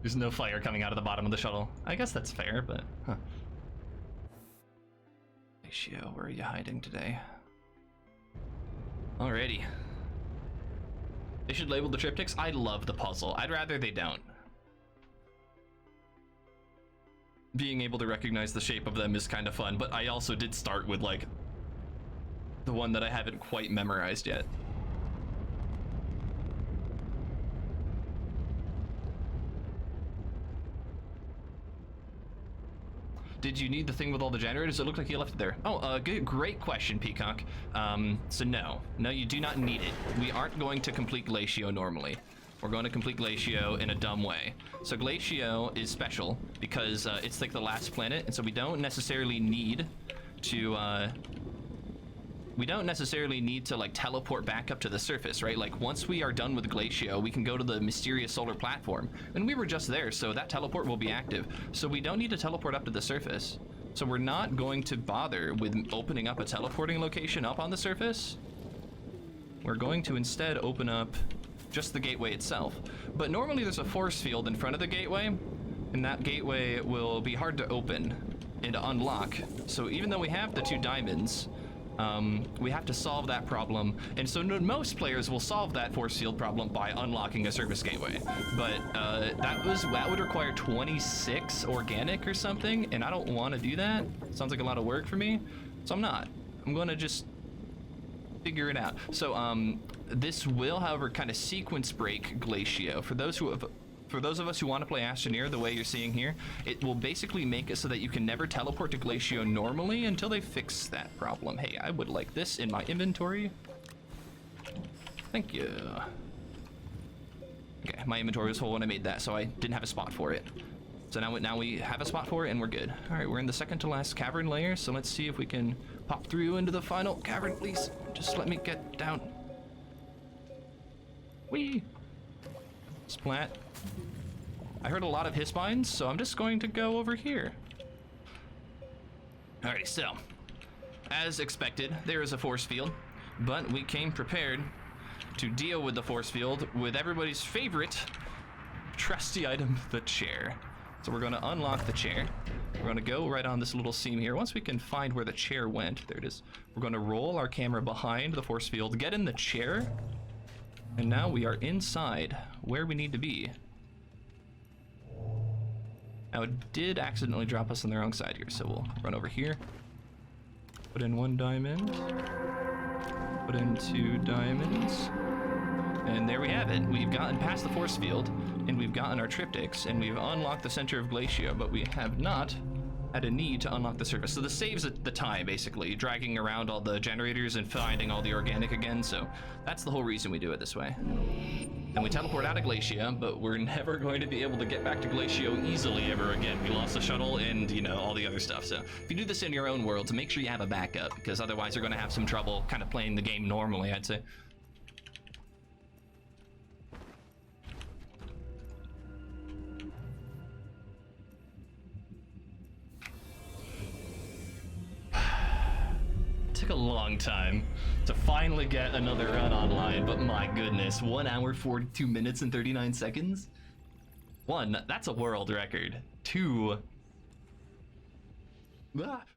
There's no fire coming out of the bottom of the shuttle. I guess that's fair, but huh. Glacio, where are you hiding today? Alrighty. They should label the triptychs. I love the puzzle. I'd rather they don't. Being able to recognize the shape of them is kind of fun, but I also did start with like the one that I haven't quite memorized yet. Did you need the thing with all the generators? It looked like you left it there. Oh, great question, Peacock. So no, you do not need it. We aren't going to complete Glacio normally. We're going to complete Glacio in a dumb way. So Glacio is special because it's like the last planet, and so we don't necessarily need to like teleport back up to the surface, right? Like once we are done with Glacio, we can go to the mysterious solar platform, and we were just there, so that teleport will be active. So we don't need to teleport up to the surface. So we're not going to bother with opening up a teleporting location up on the surface. We're going to instead open up just the gateway itself. But normally there's a force field in front of the gateway, and that gateway will be hard to open and to unlock. So even though we have the 2 diamonds, we have to solve that problem. And so most players will solve that force field problem by unlocking a surface gateway. But that would require 26 organic or something, and I don't want to do that. Sounds like a lot of work for me, so I'm not. I'm gonna just figure it out. So this will, however, kind of sequence break Glacio. For those of us who want to play Astroneer the way you're seeing here, it will basically make it so that you can never teleport to Glacio normally until they fix that problem. Hey, I would like this in my inventory. Thank you. Okay, my inventory was full when I made that, so I didn't have a spot for it. So now we have a spot for it, and we're good. All right, we're in the second to last cavern layer, so let's see if we can pop through into the final cavern, please. Just let me get down. Whee! Splat. I heard a lot of hiss mines, so I'm just going to go over here. Alrighty, so, as expected, there is a force field, but we came prepared to deal with the force field with everybody's favorite trusty item, the chair. So we're going to unlock the chair. We're going to go right on this little seam here. Once we can find where the chair went, there it is. We're going to roll our camera behind the force field, get in the chair, and now we are inside where we need to be. Now it did accidentally drop us on the wrong side here, so we'll run over here. Put in 1 diamond. Put in 2 diamonds. And there we have it. We've gotten past the force field, and we've gotten our triptychs, and we've unlocked the center of Glacio, but we have not had a need to unlock the surface. So this saves the time, basically, dragging around all the generators and finding all the organic again, so that's the whole reason we do it this way. And we teleport out of Glacio, but we're never going to be able to get back to Glacio easily ever again. We lost the shuttle and, you know, all the other stuff. So if you do this in your own world, so make sure you have a backup, because otherwise you're going to have some trouble kind of playing the game normally, I'd say. Took a long time to finally get another run online, but my goodness, 1 hour, 42 minutes, and 39 seconds? 1, that's a world record. 2,